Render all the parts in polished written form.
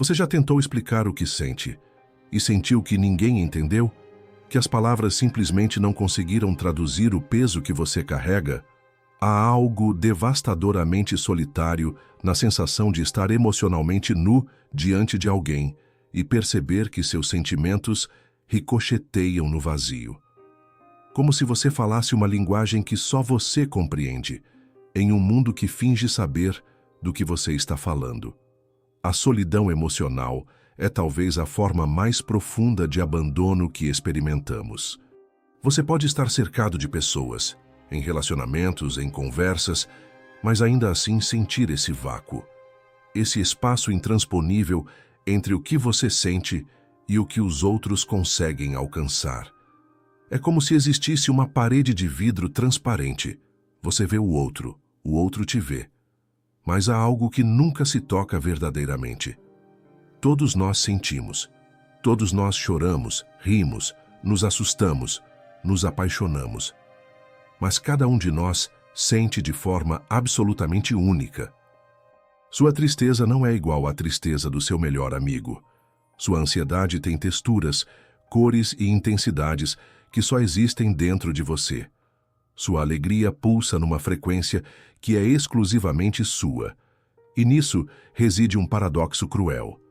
Você já tentou explicar o que sente e sentiu que ninguém entendeu? Que as palavras simplesmente não conseguiram traduzir o peso que você carrega? Há algo devastadoramente solitário na sensação de estar emocionalmente nu diante de alguém e perceber que seus sentimentos ricocheteiam no vazio. Como se você falasse uma linguagem que só você compreende, em um mundo que finge saber do que você está falando. A solidão emocional é talvez a forma mais profunda de abandono que experimentamos. Você pode estar cercado de pessoas, em relacionamentos, em conversas, mas ainda assim sentir esse vácuo, esse espaço intransponível entre o que você sente e o que os outros conseguem alcançar. É como se existisse uma parede de vidro transparente. Você vê o outro te vê. Mas há algo que nunca se toca verdadeiramente. Todos nós sentimos. Todos nós choramos, rimos, nos assustamos, nos apaixonamos. Mas cada um de nós sente de forma absolutamente única. Sua tristeza não é igual à tristeza do seu melhor amigo. Sua ansiedade tem texturas, cores e intensidades que só existem dentro de você. Sua alegria pulsa numa frequência que é exclusivamente sua. E nisso reside um paradoxo cruel.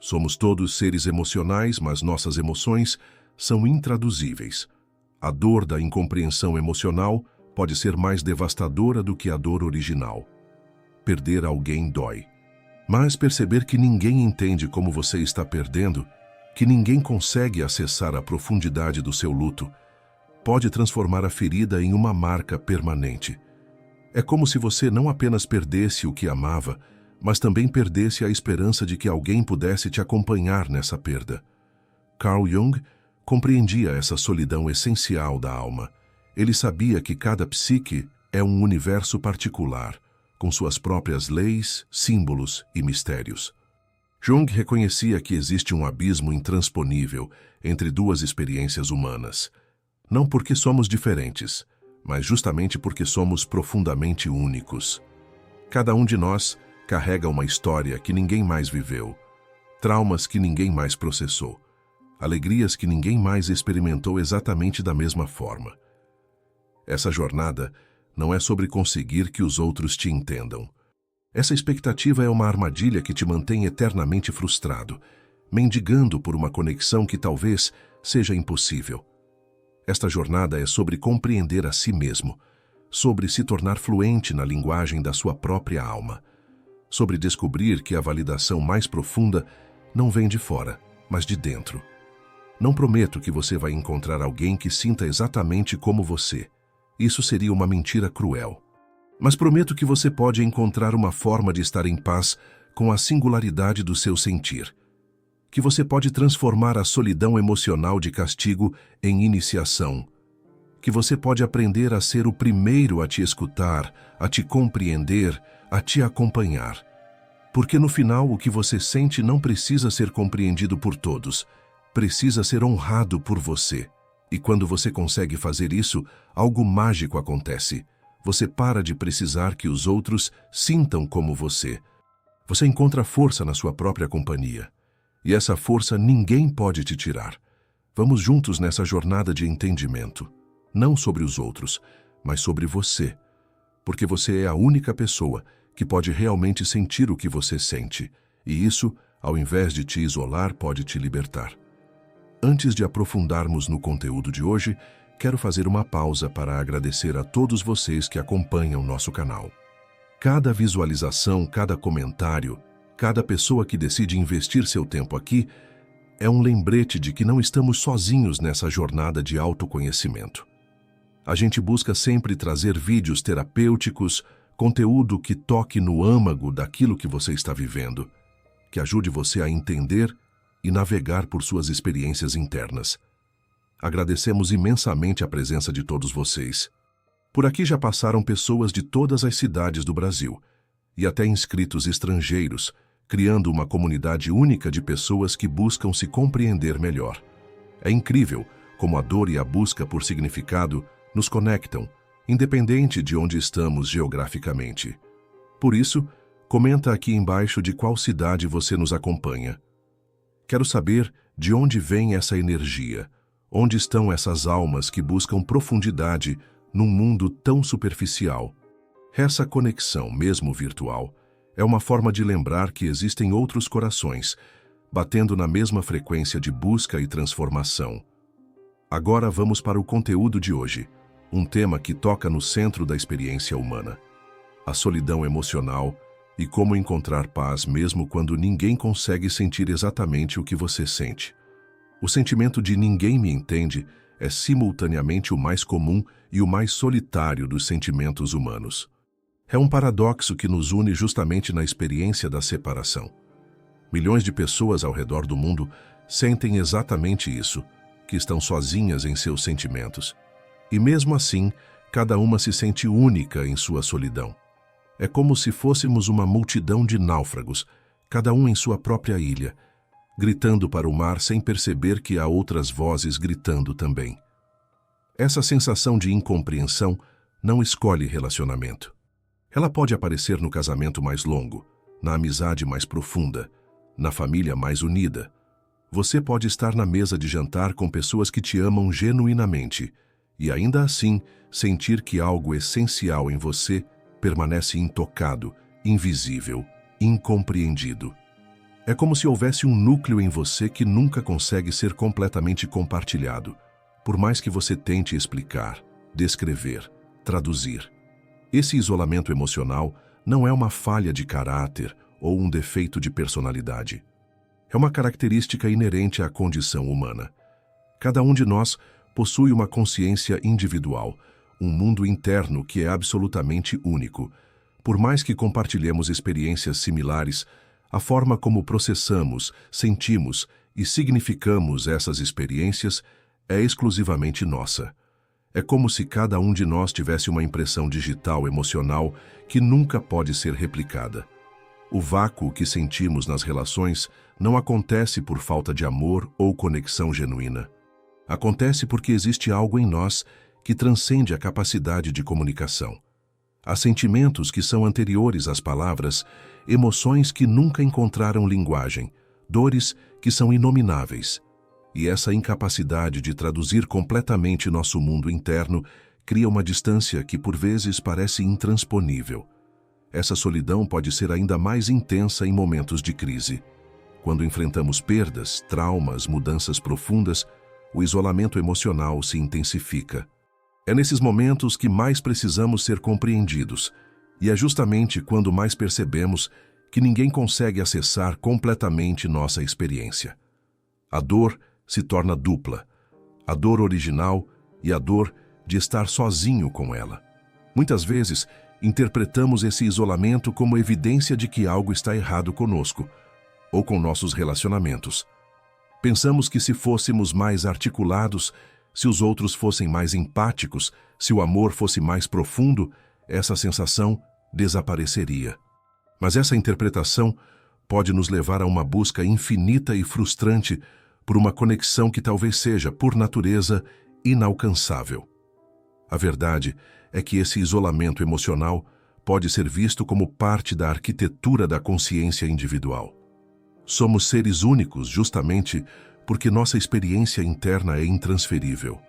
Somos todos seres emocionais, mas nossas emoções são intraduzíveis. A dor da incompreensão emocional pode ser mais devastadora do que a dor original. Perder alguém dói. Mas perceber que ninguém entende como você está perdendo, que ninguém consegue acessar a profundidade do seu luto, pode transformar a ferida em uma marca permanente. É como se você não apenas perdesse o que amava, mas também perdesse a esperança de que alguém pudesse te acompanhar nessa perda. Carl Jung compreendia essa solidão essencial da alma. Ele sabia que cada psique é um universo particular, com suas próprias leis, símbolos e mistérios. Jung reconhecia que existe um abismo intransponível entre duas experiências humanas. Não porque somos diferentes, mas justamente porque somos profundamente únicos. Cada um de nós carrega uma história que ninguém mais viveu, traumas que ninguém mais processou, alegrias que ninguém mais experimentou exatamente da mesma forma. Essa jornada não é sobre conseguir que os outros te entendam. Essa expectativa é uma armadilha que te mantém eternamente frustrado, mendigando por uma conexão que talvez seja impossível. Esta jornada é sobre compreender a si mesmo, sobre se tornar fluente na linguagem da sua própria alma, sobre descobrir que a validação mais profunda não vem de fora, mas de dentro. Não prometo que você vai encontrar alguém que sinta exatamente como você. Isso seria uma mentira cruel. Mas prometo que você pode encontrar uma forma de estar em paz com a singularidade do seu sentir. Que você pode transformar a solidão emocional de castigo em iniciação. Que você pode aprender a ser o primeiro a te escutar, a te compreender, a te acompanhar. Porque no final o que você sente não precisa ser compreendido por todos, precisa ser honrado por você. E quando você consegue fazer isso, algo mágico acontece. Você para de precisar que os outros sintam como você. Você encontra força na sua própria companhia. E essa força ninguém pode te tirar. Vamos juntos nessa jornada de entendimento. Não sobre os outros, mas sobre você. Porque você é a única pessoa que pode realmente sentir o que você sente. E isso, ao invés de te isolar, pode te libertar. Antes de aprofundarmos no conteúdo de hoje, quero fazer uma pausa para agradecer a todos vocês que acompanham nosso canal. Cada visualização, cada comentário, cada pessoa que decide investir seu tempo aqui é um lembrete de que não estamos sozinhos nessa jornada de autoconhecimento. A gente busca sempre trazer vídeos terapêuticos, conteúdo que toque no âmago daquilo que você está vivendo, que ajude você a entender e navegar por suas experiências internas. Agradecemos imensamente a presença de todos vocês. Por aqui já passaram pessoas de todas as cidades do Brasil, e até inscritos estrangeiros, criando uma comunidade única de pessoas que buscam se compreender melhor. É incrível como a dor e a busca por significado nos conectam, independente de onde estamos geograficamente. Por isso, Comenta aqui embaixo de qual cidade você nos acompanha. Quero saber de onde vem essa energia, onde estão essas almas que buscam profundidade num mundo tão superficial. Essa conexão, mesmo virtual, é uma forma de lembrar que existem outros corações, batendo na mesma frequência de busca e transformação. Agora vamos para o conteúdo de hoje, um tema que toca no centro da experiência humana: a solidão emocional e como encontrar paz mesmo quando ninguém consegue sentir exatamente o que você sente. O sentimento de ninguém me entende é simultaneamente o mais comum e o mais solitário dos sentimentos humanos. É um paradoxo que nos une justamente na experiência da separação. Milhões de pessoas ao redor do mundo sentem exatamente isso, que estão sozinhas em seus sentimentos. E mesmo assim, cada uma se sente única em sua solidão. É como se fôssemos uma multidão de náufragos, cada um em sua própria ilha, gritando para o mar sem perceber que há outras vozes gritando também. Essa sensação de incompreensão não escolhe relacionamento. Ela pode aparecer no casamento mais longo, na amizade mais profunda, na família mais unida. Você pode estar na mesa de jantar com pessoas que te amam genuinamente e ainda assim sentir que algo essencial em você permanece intocado, invisível, incompreendido. É como se houvesse um núcleo em você que nunca consegue ser completamente compartilhado, por mais que você tente explicar, descrever, traduzir. Esse isolamento emocional não é uma falha de caráter ou um defeito de personalidade. É uma característica inerente à condição humana. Cada um de nós possui uma consciência individual, um mundo interno que é absolutamente único. Por mais que compartilhemos experiências similares, a forma como processamos, sentimos e significamos essas experiências é exclusivamente nossa. É como se cada um de nós tivesse uma impressão digital emocional que nunca pode ser replicada. O vácuo que sentimos nas relações não acontece por falta de amor ou conexão genuína. Acontece porque existe algo em nós que transcende a capacidade de comunicação. Há sentimentos que são anteriores às palavras, emoções que nunca encontraram linguagem, dores que são inomináveis. E essa incapacidade de traduzir completamente nosso mundo interno cria uma distância que por vezes parece intransponível. Essa solidão pode ser ainda mais intensa em momentos de crise. Quando enfrentamos perdas, traumas, mudanças profundas, o isolamento emocional se intensifica. É nesses momentos que mais precisamos ser compreendidos, e é justamente quando mais percebemos que ninguém consegue acessar completamente nossa experiência. A dor se torna dupla, a dor original e a dor de estar sozinho com ela. Muitas vezes, interpretamos esse isolamento como evidência de que algo está errado conosco, ou com nossos relacionamentos. Pensamos que se fôssemos mais articulados, se os outros fossem mais empáticos, se o amor fosse mais profundo, essa sensação desapareceria. Mas essa interpretação pode nos levar a uma busca infinita e frustrante por uma conexão que talvez seja, por natureza, inalcançável. A verdade é que esse isolamento emocional pode ser visto como parte da arquitetura da consciência individual. Somos seres únicos justamente porque nossa experiência interna é intransferível.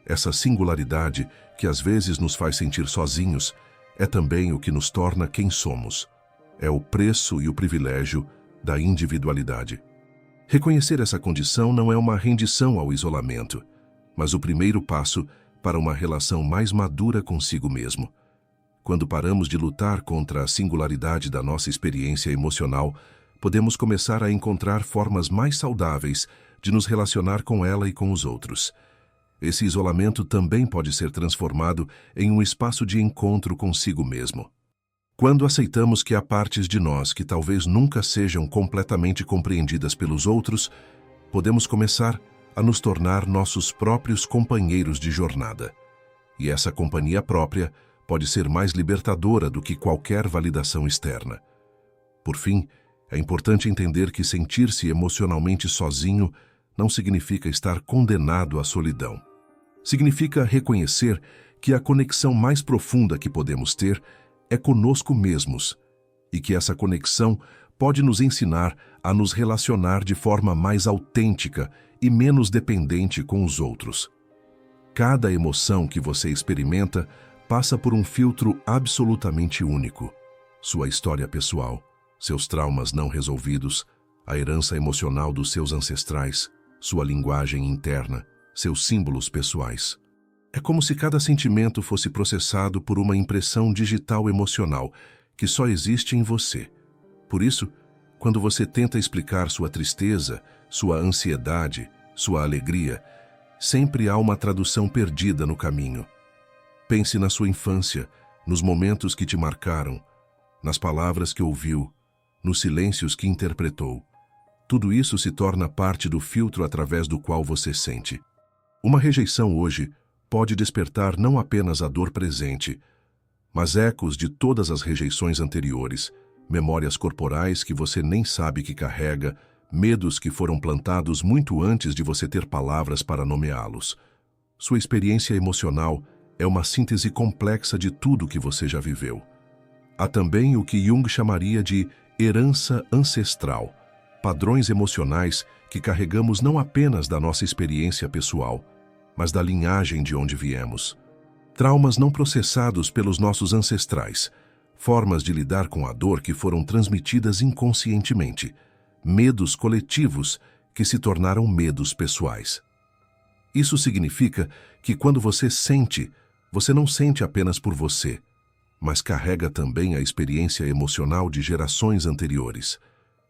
Essa singularidade, que às vezes nos faz sentir sozinhos, é também o que nos torna quem somos. É o preço e o privilégio da individualidade. Reconhecer essa condição não é uma rendição ao isolamento, mas o primeiro passo para uma relação mais madura consigo mesmo. Quando paramos de lutar contra a singularidade da nossa experiência emocional, podemos começar a encontrar formas mais saudáveis de nos relacionar com ela e com os outros. Esse isolamento também pode ser transformado em um espaço de encontro consigo mesmo. Quando aceitamos que há partes de nós que talvez nunca sejam completamente compreendidas pelos outros, podemos começar a nos tornar nossos próprios companheiros de jornada. E essa companhia própria pode ser mais libertadora do que qualquer validação externa. Por fim, é importante entender que sentir-se emocionalmente sozinho não significa estar condenado à solidão. Significa reconhecer que a conexão mais profunda que podemos ter é conosco mesmos, e que essa conexão pode nos ensinar a nos relacionar de forma mais autêntica e menos dependente com os outros. Cada emoção que você experimenta passa por um filtro absolutamente único. Sua história pessoal, seus traumas não resolvidos, a herança emocional dos seus ancestrais, sua linguagem interna, seus símbolos pessoais. É como se cada sentimento fosse processado por uma impressão digital emocional que só existe em você. Por isso, quando você tenta explicar sua tristeza, sua ansiedade, sua alegria, sempre há uma tradução perdida no caminho. Pense na sua infância, nos momentos que te marcaram, nas palavras que ouviu, nos silêncios que interpretou. Tudo isso se torna parte do filtro através do qual você sente. Uma rejeição hoje pode despertar não apenas a dor presente, mas ecos de todas as rejeições anteriores, memórias corporais que você nem sabe que carrega, medos que foram plantados muito antes de você ter palavras para nomeá-los. Sua experiência emocional é uma síntese complexa de tudo que você já viveu. Há também o que Jung chamaria de herança ancestral, padrões emocionais que carregamos não apenas da nossa experiência pessoal, mas da linhagem de onde viemos. Traumas não processados pelos nossos ancestrais, formas de lidar com a dor que foram transmitidas inconscientemente, medos coletivos que se tornaram medos pessoais. Isso significa que quando você sente, você não sente apenas por você, mas carrega também a experiência emocional de gerações anteriores.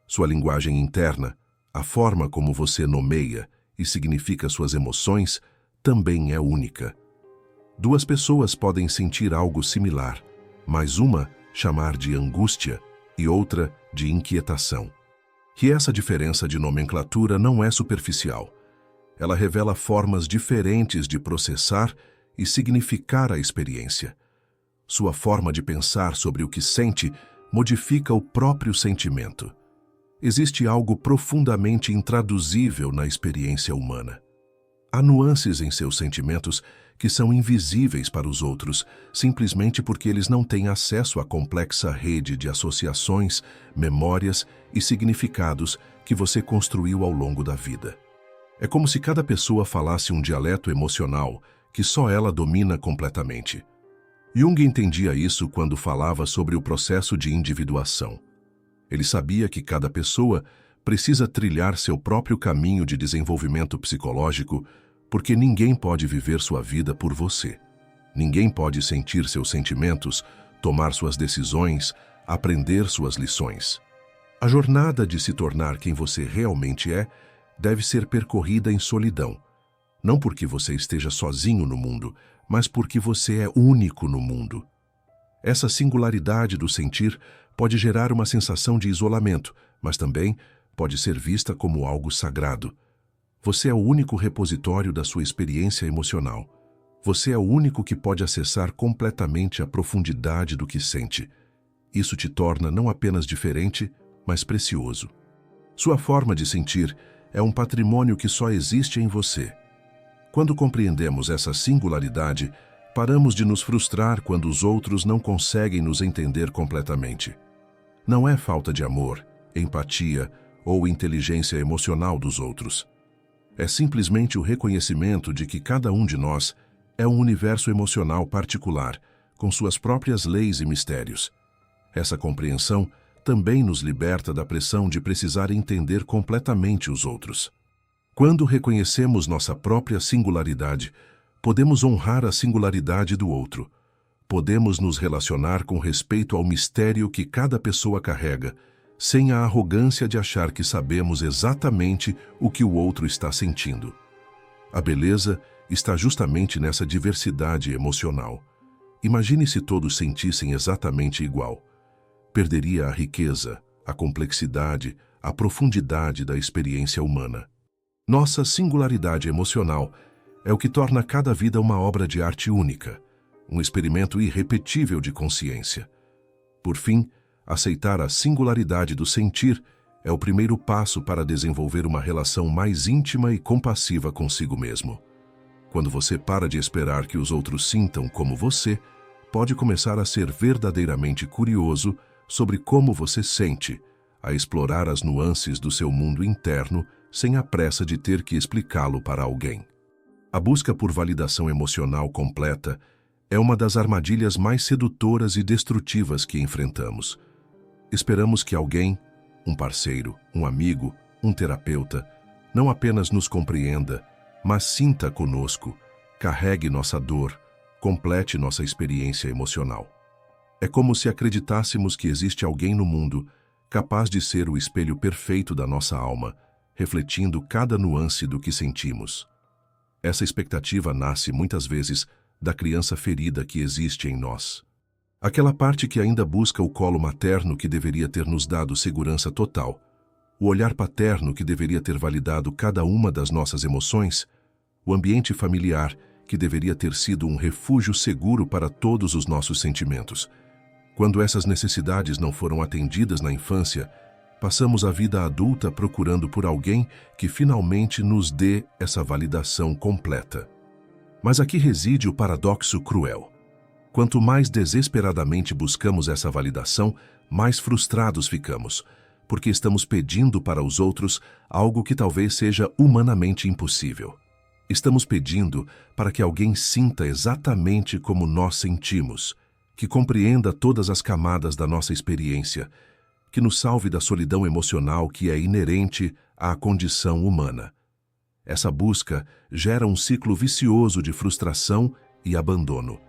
Sua linguagem interna, a forma como você nomeia e significa suas emoções, também é única. Duas pessoas podem sentir algo similar, mas uma chamar de angústia e outra de inquietação. E essa diferença de nomenclatura não é superficial. Ela revela formas diferentes de processar e significar a experiência. Sua forma de pensar sobre o que sente modifica o próprio sentimento. Existe algo profundamente intraduzível na experiência humana. Há nuances em seus sentimentos que são invisíveis para os outros, simplesmente porque eles não têm acesso à complexa rede de associações, memórias e significados que você construiu ao longo da vida. É como se cada pessoa falasse um dialeto emocional que só ela domina completamente. Jung entendia isso quando falava sobre o processo de individuação. Ele sabia que cada pessoa precisa trilhar seu próprio caminho de desenvolvimento psicológico, porque ninguém pode viver sua vida por você. Ninguém pode sentir seus sentimentos, tomar suas decisões, aprender suas lições. A jornada de se tornar quem você realmente é deve ser percorrida em solidão. Não porque você esteja sozinho no mundo, mas porque você é único no mundo. Essa singularidade do sentir pode gerar uma sensação de isolamento, mas também pode ser vista como algo sagrado. Você é o único repositório da sua experiência emocional. Você é o único que pode acessar completamente a profundidade do que sente. Isso te torna não apenas diferente, mas precioso. Sua forma de sentir é um patrimônio que só existe em você. Quando compreendemos essa singularidade, paramos de nos frustrar quando os outros não conseguem nos entender completamente. Não é falta de amor, empatia ou inteligência emocional dos outros. É simplesmente o reconhecimento de que cada um de nós é um universo emocional particular, com suas próprias leis e mistérios. Essa compreensão também nos liberta da pressão de precisar entender completamente os outros. Quando reconhecemos nossa própria singularidade, podemos honrar a singularidade do outro. Podemos nos relacionar com respeito ao mistério que cada pessoa carrega, sem a arrogância de achar que sabemos exatamente o que o outro está sentindo. A beleza está justamente nessa diversidade emocional. Imagine se todos sentissem exatamente igual. Perderia a riqueza, a complexidade, a profundidade da experiência humana. Nossa singularidade emocional é o que torna cada vida uma obra de arte única, um experimento irrepetível de consciência. Por fim, aceitar a singularidade do sentir é o primeiro passo para desenvolver uma relação mais íntima e compassiva consigo mesmo. Quando você para de esperar que os outros sintam como você, pode começar a ser verdadeiramente curioso sobre como você sente, a explorar as nuances do seu mundo interno sem a pressa de ter que explicá-lo para alguém. A busca por validação emocional completa é uma das armadilhas mais sedutoras e destrutivas que enfrentamos. Esperamos que alguém, um parceiro, um amigo, um terapeuta, não apenas nos compreenda, mas sinta conosco, carregue nossa dor, complete nossa experiência emocional. É como se acreditássemos que existe alguém no mundo capaz de ser o espelho perfeito da nossa alma, refletindo cada nuance do que sentimos. Essa expectativa nasce, muitas vezes, da criança ferida que existe em nós. Aquela parte que ainda busca o colo materno que deveria ter nos dado segurança total, o olhar paterno que deveria ter validado cada uma das nossas emoções, o ambiente familiar que deveria ter sido um refúgio seguro para todos os nossos sentimentos. Quando essas necessidades não foram atendidas na infância, passamos a vida adulta procurando por alguém que finalmente nos dê essa validação completa. Mas aqui reside o paradoxo cruel. Quanto mais desesperadamente buscamos essa validação, mais frustrados ficamos, porque estamos pedindo para os outros algo que talvez seja humanamente impossível. Estamos pedindo para que alguém sinta exatamente como nós sentimos, que compreenda todas as camadas da nossa experiência, que nos salve da solidão emocional que é inerente à condição humana. Essa busca gera um ciclo vicioso de frustração e abandono.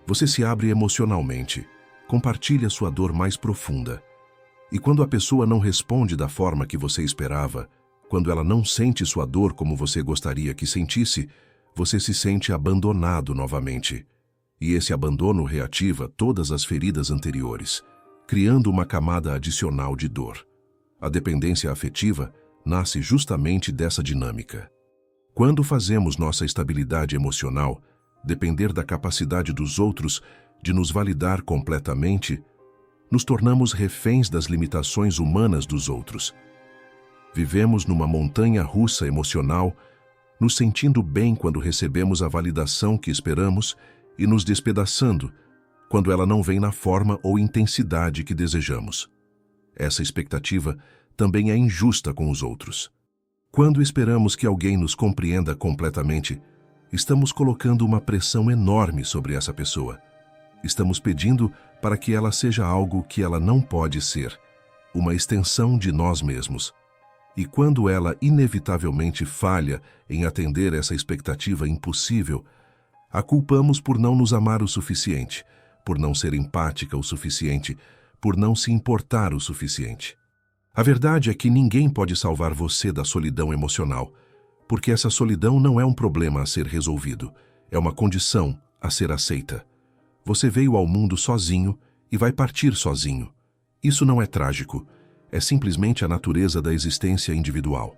Você se abre emocionalmente, compartilha sua dor mais profunda. E quando a pessoa não responde da forma que você esperava, quando ela não sente sua dor como você gostaria que sentisse, você se sente abandonado novamente. E esse abandono reativa todas as feridas anteriores, criando uma camada adicional de dor. A dependência afetiva nasce justamente dessa dinâmica. Quando fazemos nossa estabilidade emocional depender da capacidade dos outros de nos validar completamente, nos tornamos reféns das limitações humanas dos outros. Vivemos numa montanha russa emocional, nos sentindo bem quando recebemos a validação que esperamos e nos despedaçando quando ela não vem na forma ou intensidade que desejamos. Essa expectativa também é injusta com os outros. Quando esperamos que alguém nos compreenda completamente, estamos colocando uma pressão enorme sobre essa pessoa. Estamos pedindo para que ela seja algo que ela não pode ser, uma extensão de nós mesmos. E quando ela inevitavelmente falha em atender essa expectativa impossível, a culpamos por não nos amar o suficiente, por não ser empática o suficiente, por não se importar o suficiente. A verdade é que ninguém pode salvar você da solidão emocional, porque essa solidão não é um problema a ser resolvido, é uma condição a ser aceita. Você veio ao mundo sozinho e vai partir sozinho. Isso não é trágico, é simplesmente a natureza da existência individual.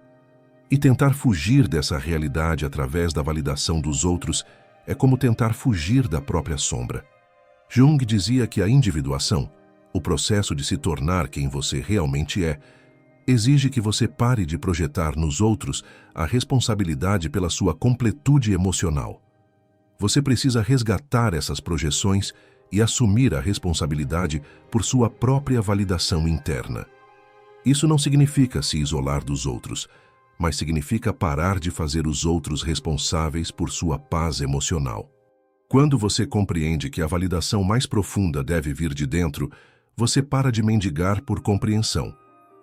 E tentar fugir dessa realidade através da validação dos outros é como tentar fugir da própria sombra. Jung dizia que a individuação, o processo de se tornar quem você realmente é, exige que você pare de projetar nos outros a responsabilidade pela sua completude emocional. Você precisa resgatar essas projeções e assumir a responsabilidade por sua própria validação interna. Isso não significa se isolar dos outros, mas significa parar de fazer os outros responsáveis por sua paz emocional. Quando você compreende que a validação mais profunda deve vir de dentro, você para de mendigar por compreensão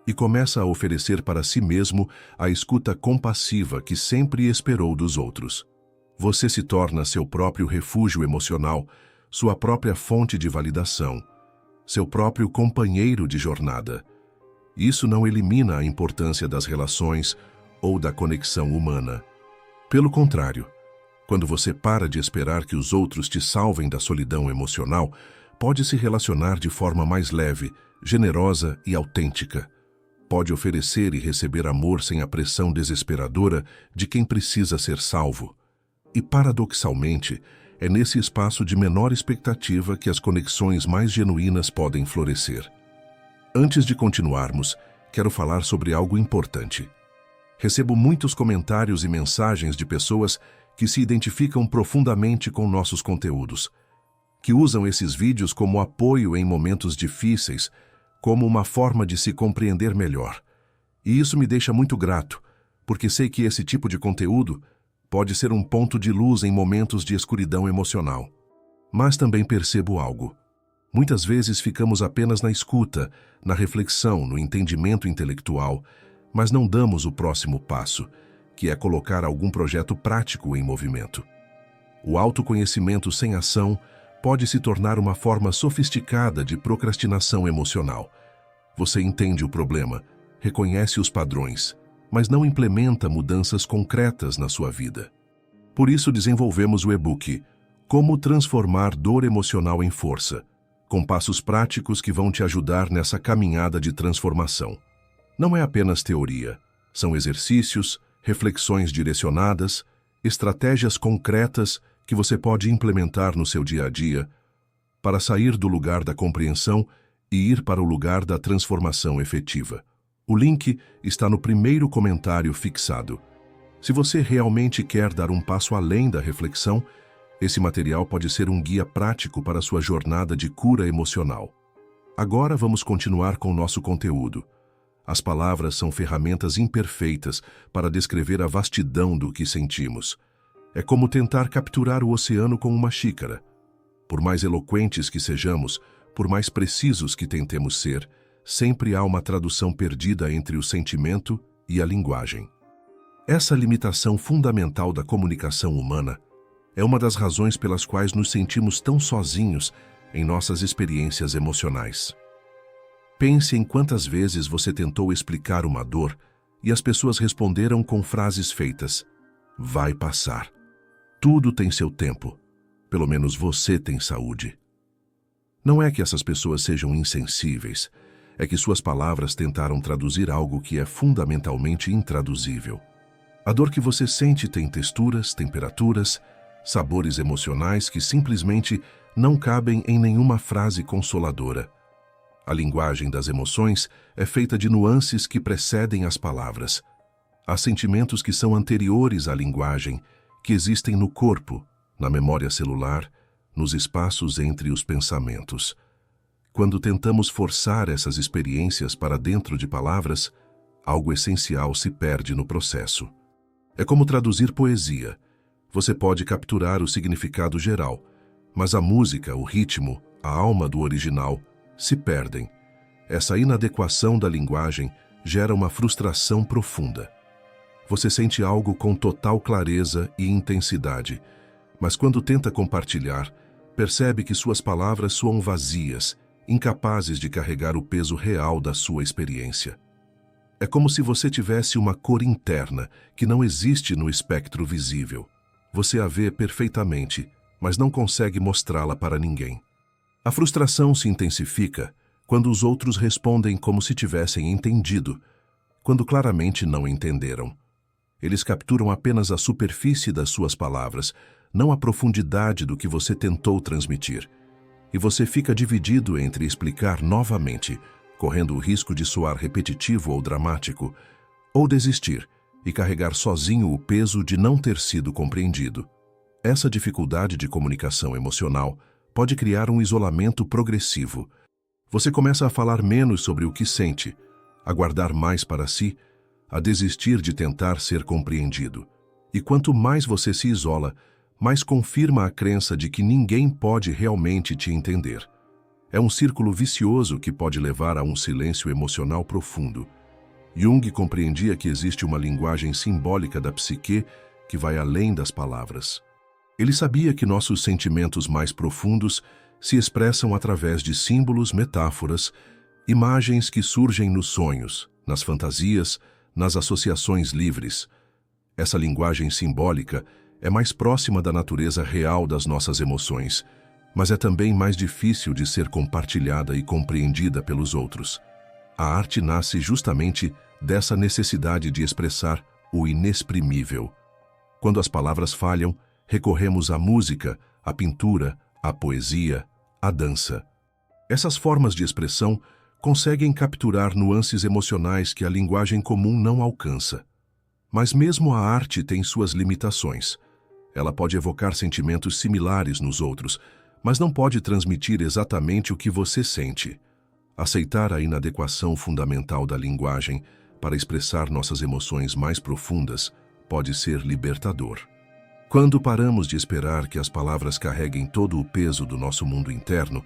e começa a oferecer para si mesmo a escuta compassiva que sempre esperou dos outros. Você se torna seu próprio refúgio emocional, sua própria fonte de validação, seu próprio companheiro de jornada. Isso não elimina a importância das relações ou da conexão humana. Pelo contrário, quando você para de esperar que os outros te salvem da solidão emocional, pode se relacionar de forma mais leve, generosa e autêntica. Pode oferecer e receber amor sem a pressão desesperadora de quem precisa ser salvo. E, paradoxalmente, é nesse espaço de menor expectativa que as conexões mais genuínas podem florescer. Antes de continuarmos, quero falar sobre algo importante. Recebo muitos comentários e mensagens de pessoas que se identificam profundamente com nossos conteúdos, que usam esses vídeos como apoio em momentos difíceis, como uma forma de se compreender melhor. E isso me deixa muito grato, porque sei que esse tipo de conteúdo pode ser um ponto de luz em momentos de escuridão emocional. Mas também percebo algo. Muitas vezes ficamos apenas na escuta, na reflexão, no entendimento intelectual, mas não damos o próximo passo, que é colocar algum projeto prático em movimento. O autoconhecimento sem ação pode se tornar uma forma sofisticada de procrastinação emocional. Você entende o problema, reconhece os padrões, mas não implementa mudanças concretas na sua vida. Por isso desenvolvemos o e-book Como Transformar Dor Emocional em Força, com passos práticos que vão te ajudar nessa caminhada de transformação. Não é apenas teoria, são exercícios, reflexões direcionadas, estratégias concretas que você pode implementar no seu dia a dia para sair do lugar da compreensão e ir para o lugar da transformação efetiva. O link está no primeiro comentário fixado. Se você realmente quer dar um passo além da reflexão, esse material pode ser um guia prático para a sua jornada de cura emocional. Agora vamos continuar com o nosso conteúdo. As palavras são ferramentas imperfeitas para descrever a vastidão do que sentimos. É como tentar capturar o oceano com uma xícara. Por mais eloquentes que sejamos, por mais precisos que tentemos ser, sempre há uma tradução perdida entre o sentimento e a linguagem. Essa limitação fundamental da comunicação humana é uma das razões pelas quais nos sentimos tão sozinhos em nossas experiências emocionais. Pense em quantas vezes você tentou explicar uma dor e as pessoas responderam com frases feitas: vai passar. Tudo tem seu tempo. Pelo menos você tem saúde. Não é que essas pessoas sejam insensíveis, é que suas palavras tentaram traduzir algo que é fundamentalmente intraduzível. A dor que você sente tem texturas, temperaturas, sabores emocionais que simplesmente não cabem em nenhuma frase consoladora. A linguagem das emoções é feita de nuances que precedem as palavras. Há sentimentos que são anteriores à linguagem, que existem no corpo, na memória celular, nos espaços entre os pensamentos. Quando tentamos forçar essas experiências para dentro de palavras, algo essencial se perde no processo. É como traduzir poesia. Você pode capturar o significado geral, mas a música, o ritmo, a alma do original se perdem. Essa inadequação da linguagem gera uma frustração profunda. Você sente algo com total clareza e intensidade, mas quando tenta compartilhar, percebe que suas palavras soam vazias, incapazes de carregar o peso real da sua experiência. É como se você tivesse uma cor interna que não existe no espectro visível. Você a vê perfeitamente, mas não consegue mostrá-la para ninguém. A frustração se intensifica quando os outros respondem como se tivessem entendido, quando claramente não entenderam. Eles capturam apenas a superfície das suas palavras, não a profundidade do que você tentou transmitir. E você fica dividido entre explicar novamente, correndo o risco de soar repetitivo ou dramático, ou desistir e carregar sozinho o peso de não ter sido compreendido. Essa dificuldade de comunicação emocional pode criar um isolamento progressivo. Você começa a falar menos sobre o que sente, a guardar mais para si, a desistir de tentar ser compreendido. E quanto mais você se isola, mais confirma a crença de que ninguém pode realmente te entender. É um círculo vicioso que pode levar a um silêncio emocional profundo. Jung compreendia que existe uma linguagem simbólica da psique que vai além das palavras. Ele sabia que nossos sentimentos mais profundos se expressam através de símbolos, metáforas, imagens que surgem nos sonhos, nas fantasias, nas associações livres. Essa linguagem simbólica é mais próxima da natureza real das nossas emoções, mas é também mais difícil de ser compartilhada e compreendida pelos outros. A arte nasce justamente dessa necessidade de expressar o inexprimível. Quando as palavras falham, recorremos à música, à pintura, à poesia, à dança. Essas formas de expressão conseguem capturar nuances emocionais que a linguagem comum não alcança. Mas mesmo a arte tem suas limitações. Ela pode evocar sentimentos similares nos outros, mas não pode transmitir exatamente o que você sente. Aceitar a inadequação fundamental da linguagem para expressar nossas emoções mais profundas pode ser libertador. Quando paramos de esperar que as palavras carreguem todo o peso do nosso mundo interno,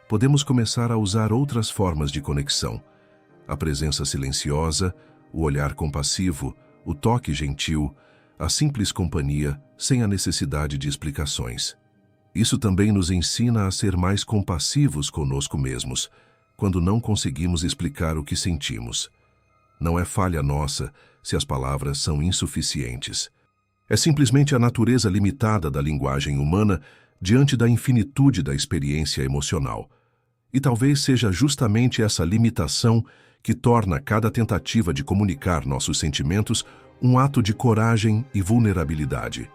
podemos começar a usar outras formas de conexão. A presença silenciosa, o olhar compassivo, o toque gentil, a simples companhia sem a necessidade de explicações. Isso também nos ensina a ser mais compassivos conosco mesmos, quando não conseguimos explicar o que sentimos. Não é falha nossa se as palavras são insuficientes. É simplesmente a natureza limitada da linguagem humana diante da infinitude da experiência emocional. E talvez seja justamente essa limitação que torna cada tentativa de comunicar nossos sentimentos um ato de coragem e vulnerabilidade.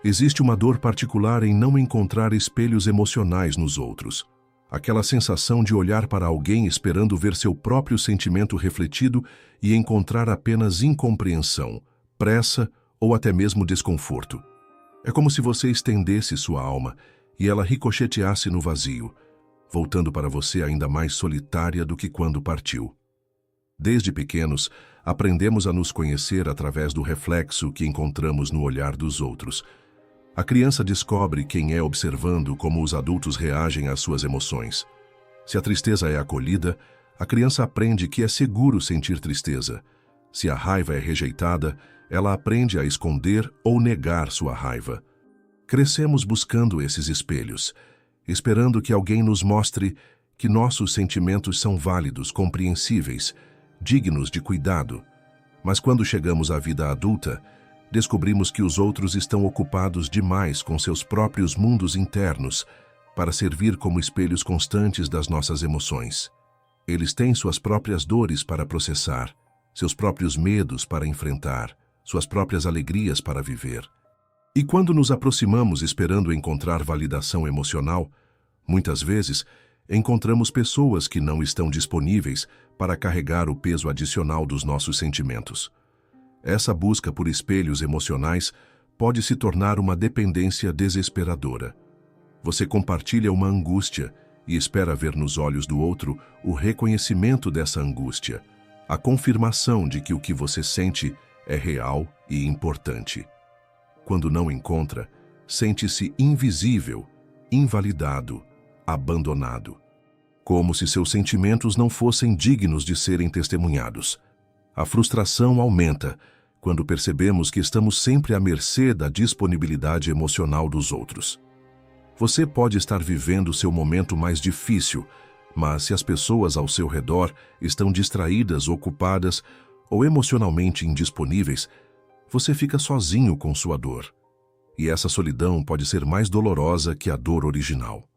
Existe uma dor particular em não encontrar espelhos emocionais nos outros. Aquela sensação de olhar para alguém esperando ver seu próprio sentimento refletido e encontrar apenas incompreensão, pressa ou até mesmo desconforto. É como se você estendesse sua alma e ela ricocheteasse no vazio, voltando para você ainda mais solitária do que quando partiu. Desde pequenos, aprendemos a nos conhecer através do reflexo que encontramos no olhar dos outros. A criança descobre quem é observando como os adultos reagem às suas emoções. Se a tristeza é acolhida, a criança aprende que é seguro sentir tristeza. Se a raiva é rejeitada, ela aprende a esconder ou negar sua raiva. Crescemos buscando esses espelhos, esperando que alguém nos mostre que nossos sentimentos são válidos, compreensíveis, dignos de cuidado. Mas quando chegamos à vida adulta, descobrimos que os outros estão ocupados demais com seus próprios mundos internos para servir como espelhos constantes das nossas emoções. Eles têm suas próprias dores para processar, seus próprios medos para enfrentar, suas próprias alegrias para viver. E quando nos aproximamos esperando encontrar validação emocional, muitas vezes encontramos pessoas que não estão disponíveis para carregar o peso adicional dos nossos sentimentos. Essa busca por espelhos emocionais pode se tornar uma dependência desesperadora. Você compartilha uma angústia e espera ver nos olhos do outro o reconhecimento dessa angústia, a confirmação de que o que você sente é real e importante. Quando não encontra, sente-se invisível, invalidado, abandonado. Como se seus sentimentos não fossem dignos de serem testemunhados. A frustração aumenta quando percebemos que estamos sempre à mercê da disponibilidade emocional dos outros. Você pode estar vivendo seu momento mais difícil, mas se as pessoas ao seu redor estão distraídas, ocupadas ou emocionalmente indisponíveis, você fica sozinho com sua dor. E essa solidão pode ser mais dolorosa que a dor original.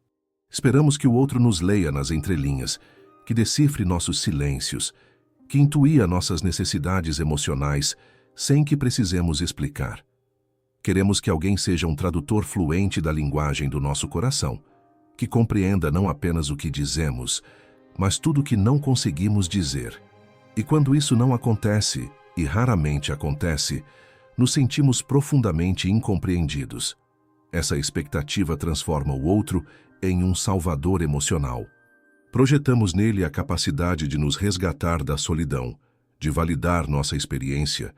Esperamos que o outro nos leia nas entrelinhas, que decifre nossos silêncios, que intuia nossas necessidades emocionais sem que precisemos explicar. Queremos que alguém seja um tradutor fluente da linguagem do nosso coração, que compreenda não apenas o que dizemos, mas tudo o que não conseguimos dizer. E quando isso não acontece, e raramente acontece, nos sentimos profundamente incompreendidos. Essa expectativa transforma o outro em um salvador emocional. Projetamos nele a capacidade de nos resgatar da solidão, de validar nossa experiência,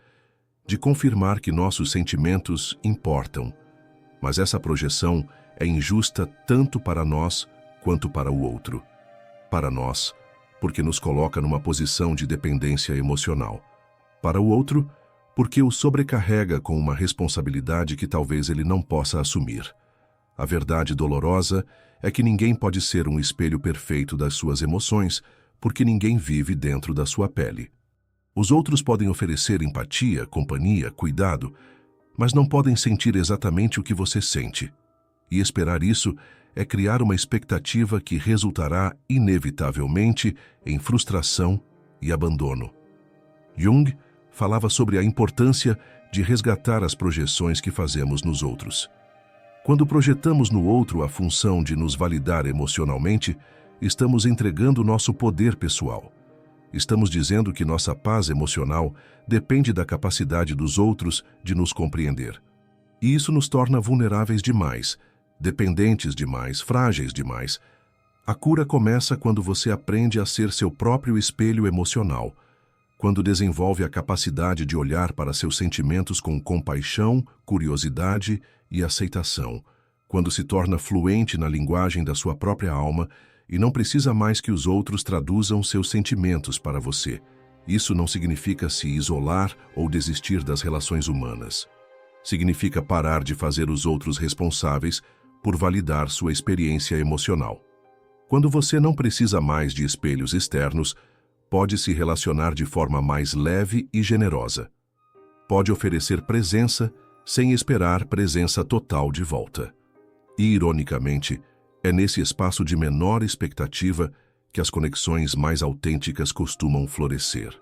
de confirmar que nossos sentimentos importam. Mas essa projeção é injusta tanto para nós quanto para o outro. Para nós, porque nos coloca numa posição de dependência emocional. Para o outro, porque o sobrecarrega com uma responsabilidade que talvez ele não possa assumir. A verdade dolorosa é que ninguém pode ser um espelho perfeito das suas emoções, porque ninguém vive dentro da sua pele. Os outros podem oferecer empatia, companhia, cuidado, mas não podem sentir exatamente o que você sente. E esperar isso é criar uma expectativa que resultará inevitavelmente em frustração e abandono. Jung falava sobre a importância de resgatar as projeções que fazemos nos outros. Quando projetamos no outro a função de nos validar emocionalmente, estamos entregando nosso poder pessoal. Estamos dizendo que nossa paz emocional depende da capacidade dos outros de nos compreender. E isso nos torna vulneráveis demais, dependentes demais, frágeis demais. A cura começa quando você aprende a ser seu próprio espelho emocional, quando desenvolve a capacidade de olhar para seus sentimentos com compaixão, curiosidade e aceitação, quando se torna fluente na linguagem da sua própria alma e não precisa mais que os outros traduzam seus sentimentos para você. Isso não significa se isolar ou desistir das relações humanas. Significa parar de fazer os outros responsáveis por validar sua experiência emocional. Quando você não precisa mais de espelhos externos, pode se relacionar de forma mais leve e generosa. Pode oferecer presença sem esperar presença total de volta. E, ironicamente, é nesse espaço de menor expectativa que as conexões mais autênticas costumam florescer.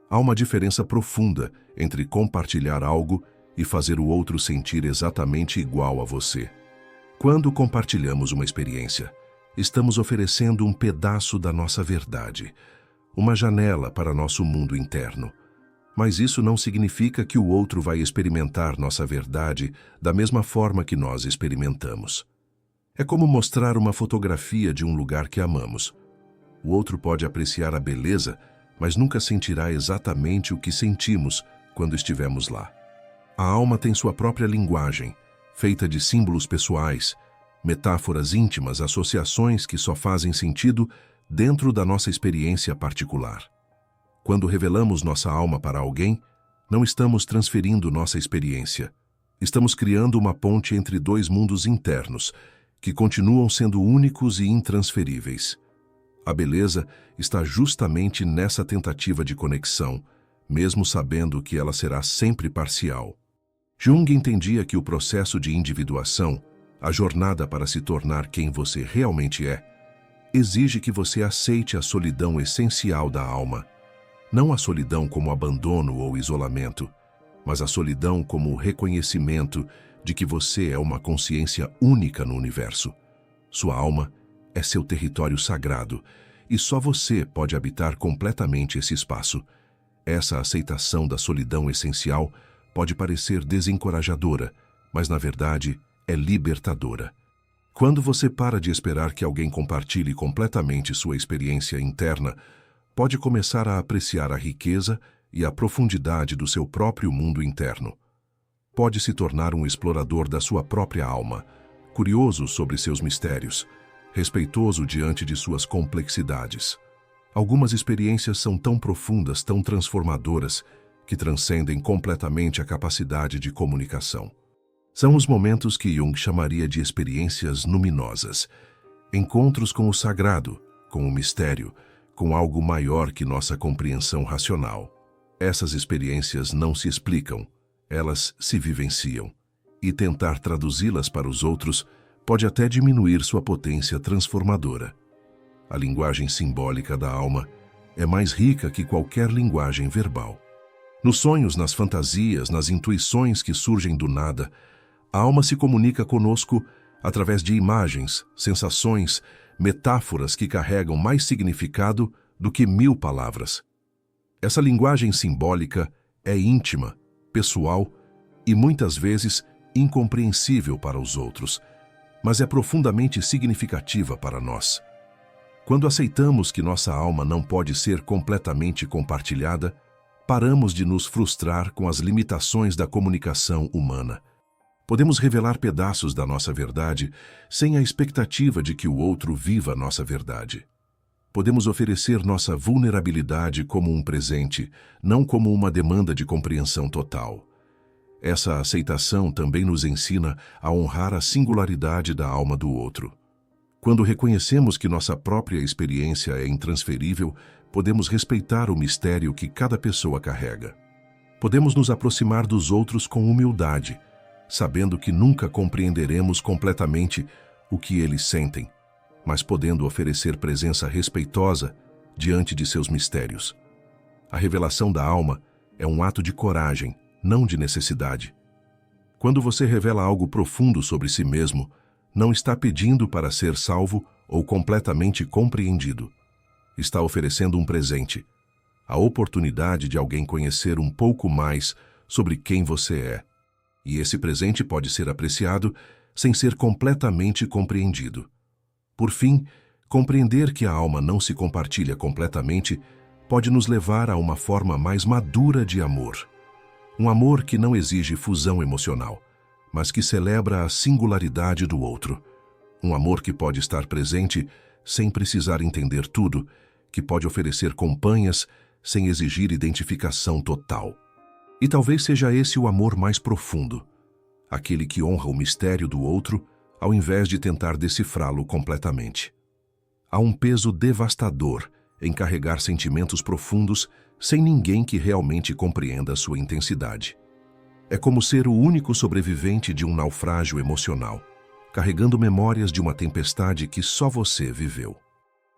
Há uma diferença profunda entre compartilhar algo e fazer o outro sentir exatamente igual a você. Quando compartilhamos uma experiência, estamos oferecendo um pedaço da nossa verdade, uma janela para nosso mundo interno. Mas isso não significa que o outro vai experimentar nossa verdade da mesma forma que nós experimentamos. É como mostrar uma fotografia de um lugar que amamos. O outro pode apreciar a beleza, mas nunca sentirá exatamente o que sentimos quando estivemos lá. A alma tem sua própria linguagem, feita de símbolos pessoais, metáforas íntimas, associações que só fazem sentido dentro da nossa experiência particular. Quando revelamos nossa alma para alguém, não estamos transferindo nossa experiência. Estamos criando uma ponte entre dois mundos internos, que continuam sendo únicos e intransferíveis. A beleza está justamente nessa tentativa de conexão, mesmo sabendo que ela será sempre parcial. Jung entendia que o processo de individuação, a jornada para se tornar quem você realmente é, exige que você aceite a solidão essencial da alma. Não a solidão como abandono ou isolamento, mas a solidão como o reconhecimento de que você é uma consciência única no universo. Sua alma é seu território sagrado e só você pode habitar completamente esse espaço. Essa aceitação da solidão essencial pode parecer desencorajadora, mas na verdade é libertadora. Quando você para de esperar que alguém compartilhe completamente sua experiência interna, pode começar a apreciar a riqueza e a profundidade do seu próprio mundo interno. Pode se tornar um explorador da sua própria alma, curioso sobre seus mistérios, respeitoso diante de suas complexidades. Algumas experiências são tão profundas, tão transformadoras, que transcendem completamente a capacidade de comunicação. São os momentos que Jung chamaria de experiências luminosas, encontros com o sagrado, com o mistério, com algo maior que nossa compreensão racional. Essas experiências não se explicam, elas se vivenciam, e tentar traduzi-las para os outros pode até diminuir sua potência transformadora. A linguagem simbólica da alma é mais rica que qualquer linguagem verbal. Nos sonhos, nas fantasias, nas intuições que surgem do nada, a alma se comunica conosco através de imagens, sensações, metáforas que carregam mais significado do que 1000 palavras. Essa linguagem simbólica é íntima, pessoal e muitas vezes incompreensível para os outros, mas é profundamente significativa para nós. Quando aceitamos que nossa alma não pode ser completamente compartilhada, paramos de nos frustrar com as limitações da comunicação humana. Podemos revelar pedaços da nossa verdade sem a expectativa de que o outro viva nossa verdade. Podemos oferecer nossa vulnerabilidade como um presente, não como uma demanda de compreensão total. Essa aceitação também nos ensina a honrar a singularidade da alma do outro. Quando reconhecemos que nossa própria experiência é intransferível, podemos respeitar o mistério que cada pessoa carrega. Podemos nos aproximar dos outros com humildade, sabendo que nunca compreenderemos completamente o que eles sentem, mas podendo oferecer presença respeitosa diante de seus mistérios. A revelação da alma é um ato de coragem, não de necessidade. Quando você revela algo profundo sobre si mesmo, não está pedindo para ser salvo ou completamente compreendido. Está oferecendo um presente, a oportunidade de alguém conhecer um pouco mais sobre quem você é. E esse presente pode ser apreciado sem ser completamente compreendido. Por fim, Compreender que a alma não se compartilha completamente pode nos levar a uma forma mais madura de amor. Um amor que não exige fusão emocional, mas que celebra a singularidade do outro. Um amor que pode estar presente sem precisar entender tudo, que pode oferecer companhias sem exigir identificação total. E talvez seja esse o amor mais profundo, aquele que honra o mistério do outro ao invés de tentar decifrá-lo completamente. Há um peso devastador em carregar sentimentos profundos sem ninguém que realmente compreenda sua intensidade. É como ser o único sobrevivente de um naufrágio emocional, carregando memórias de uma tempestade que só você viveu.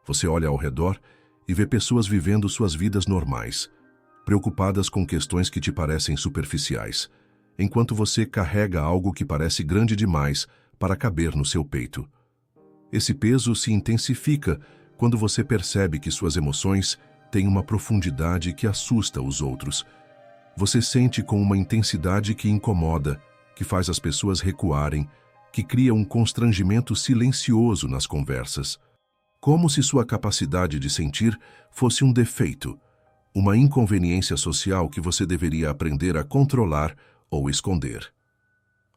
Você olha ao redor e vê pessoas vivendo suas vidas normais, preocupadas com questões que te parecem superficiais, enquanto você carrega algo que parece grande demais para caber no seu peito. Esse peso se intensifica quando você percebe que suas emoções têm uma profundidade que assusta os outros. Você sente com uma intensidade que incomoda, que faz as pessoas recuarem, que cria um constrangimento silencioso nas conversas. Como se sua capacidade de sentir fosse um defeito, uma inconveniência social que você deveria aprender a controlar ou esconder.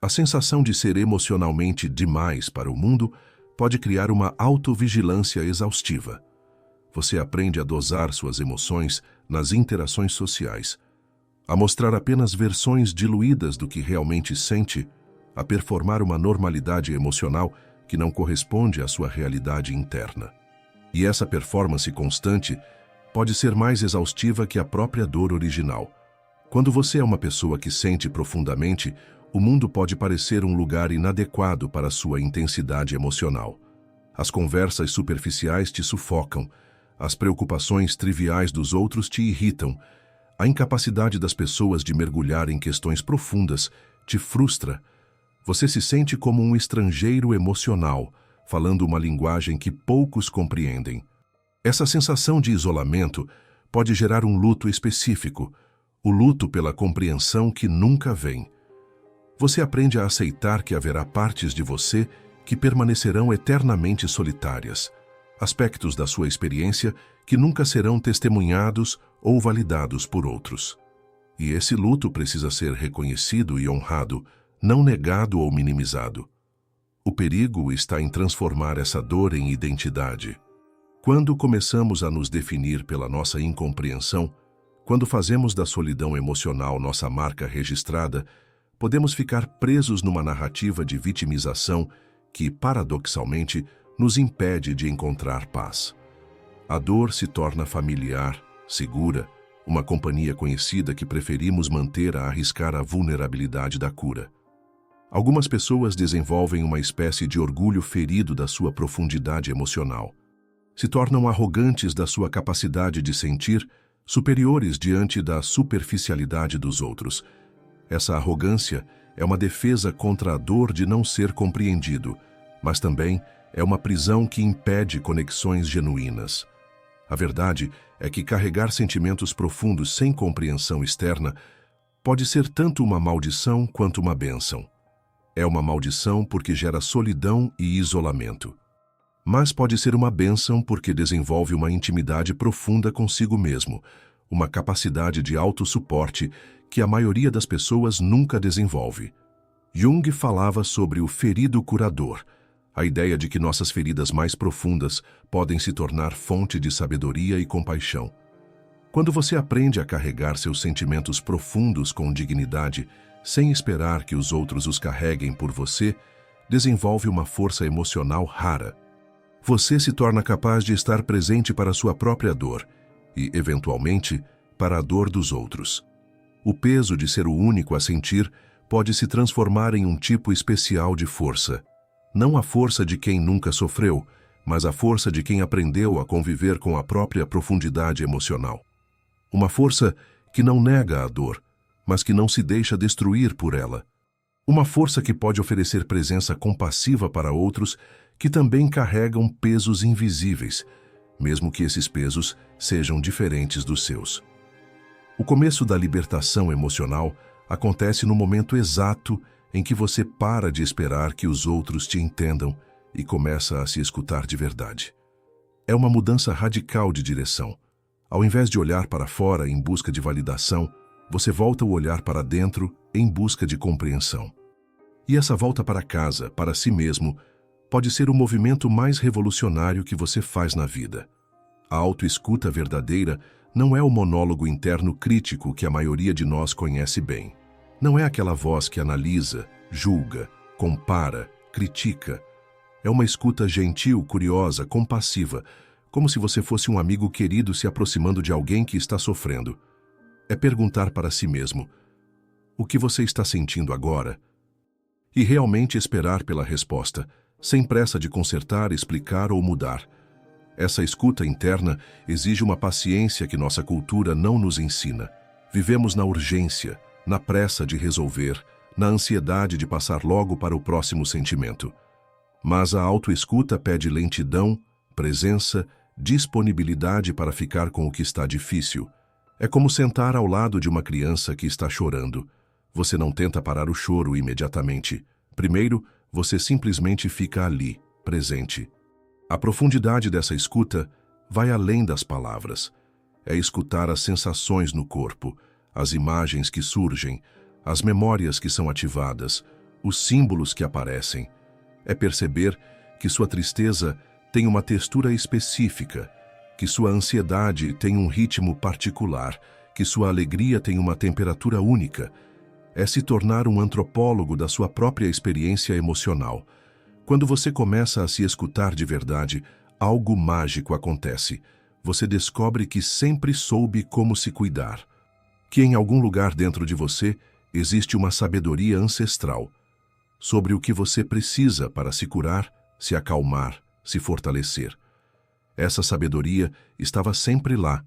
A sensação de ser emocionalmente demais para o mundo pode criar uma autovigilância exaustiva. Você aprende a dosar suas emoções nas interações sociais, a mostrar apenas versões diluídas do que realmente sente, a performar uma normalidade emocional que não corresponde à sua realidade interna. E essa performance constante pode ser mais exaustiva que a própria dor original. Quando você é uma pessoa que sente profundamente, o mundo pode parecer um lugar inadequado para sua intensidade emocional. As conversas superficiais te sufocam, as preocupações triviais dos outros te irritam, a incapacidade das pessoas de mergulhar em questões profundas te frustra. Você se sente como um estrangeiro emocional, falando uma linguagem que poucos compreendem. Essa sensação de isolamento pode gerar um luto específico, o luto pela compreensão que nunca vem. Você aprende a aceitar que haverá partes de você que permanecerão eternamente solitárias, aspectos da sua experiência que nunca serão testemunhados ou validados por outros. E esse luto precisa ser reconhecido e honrado, não negado ou minimizado. O perigo está em transformar essa dor em identidade. Quando começamos a nos definir pela nossa incompreensão, quando fazemos da solidão emocional nossa marca registrada, podemos ficar presos numa narrativa de vitimização que, paradoxalmente, nos impede de encontrar paz. A dor se torna familiar, segura, uma companhia conhecida que preferimos manter a arriscar a vulnerabilidade da cura. Algumas pessoas desenvolvem uma espécie de orgulho ferido da sua profundidade emocional. Se tornam arrogantes da sua capacidade de sentir, superiores diante da superficialidade dos outros. Essa arrogância é uma defesa contra a dor de não ser compreendido, mas também é uma prisão que impede conexões genuínas. A verdade é que carregar sentimentos profundos sem compreensão externa pode ser tanto uma maldição quanto uma bênção. É uma maldição porque gera solidão e isolamento. Mas pode ser uma bênção porque desenvolve uma intimidade profunda consigo mesmo, uma capacidade de autossuporte que a maioria das pessoas nunca desenvolve. Jung falava sobre o ferido curador, a ideia de que nossas feridas mais profundas podem se tornar fonte de sabedoria e compaixão. Quando você aprende a carregar seus sentimentos profundos com dignidade, sem esperar que os outros os carreguem por você, desenvolve uma força emocional rara. Você se torna capaz de estar presente para sua própria dor e, eventualmente, para a dor dos outros. O peso de ser o único a sentir pode se transformar em um tipo especial de força. Não a força de quem nunca sofreu, mas a força de quem aprendeu a conviver com a própria profundidade emocional. Uma força que não nega a dor, mas que não se deixa destruir por ela. Uma força que pode oferecer presença compassiva para outros que também carregam pesos invisíveis, mesmo que esses pesos sejam diferentes dos seus. O começo da libertação emocional acontece no momento exato em que você para de esperar que os outros te entendam e começa a se escutar de verdade. É uma mudança radical de direção. Ao invés de olhar para fora em busca de validação, você volta o olhar para dentro em busca de compreensão. E essa volta para casa, para si mesmo, pode ser o movimento mais revolucionário que você faz na vida. A autoescuta verdadeira não é o monólogo interno crítico que a maioria de nós conhece bem. Não é aquela voz que analisa, julga, compara, critica. É uma escuta gentil, curiosa, compassiva, como se você fosse um amigo querido se aproximando de alguém que está sofrendo. É perguntar para si mesmo: o que você está sentindo agora? E realmente esperar pela resposta, sem pressa de consertar, explicar ou mudar. Essa escuta interna exige uma paciência que nossa cultura não nos ensina. Vivemos na urgência, na pressa de resolver, na ansiedade de passar logo para o próximo sentimento. Mas a autoescuta pede lentidão, presença, disponibilidade para ficar com o que está difícil. É como sentar ao lado de uma criança que está chorando. Você não tenta parar o choro imediatamente. Primeiro, você simplesmente fica ali, presente. A profundidade dessa escuta vai além das palavras. É escutar as sensações no corpo, as imagens que surgem, as memórias que são ativadas, os símbolos que aparecem. É perceber que sua tristeza tem uma textura específica, que sua ansiedade tem um ritmo particular, que sua alegria tem uma temperatura única. É se tornar um antropólogo da sua própria experiência emocional. Quando você começa a se escutar de verdade, algo mágico acontece. Você descobre que sempre soube como se cuidar. Que em algum lugar dentro de você existe uma sabedoria ancestral sobre o que você precisa para se curar, se acalmar, se fortalecer. Essa sabedoria estava sempre lá,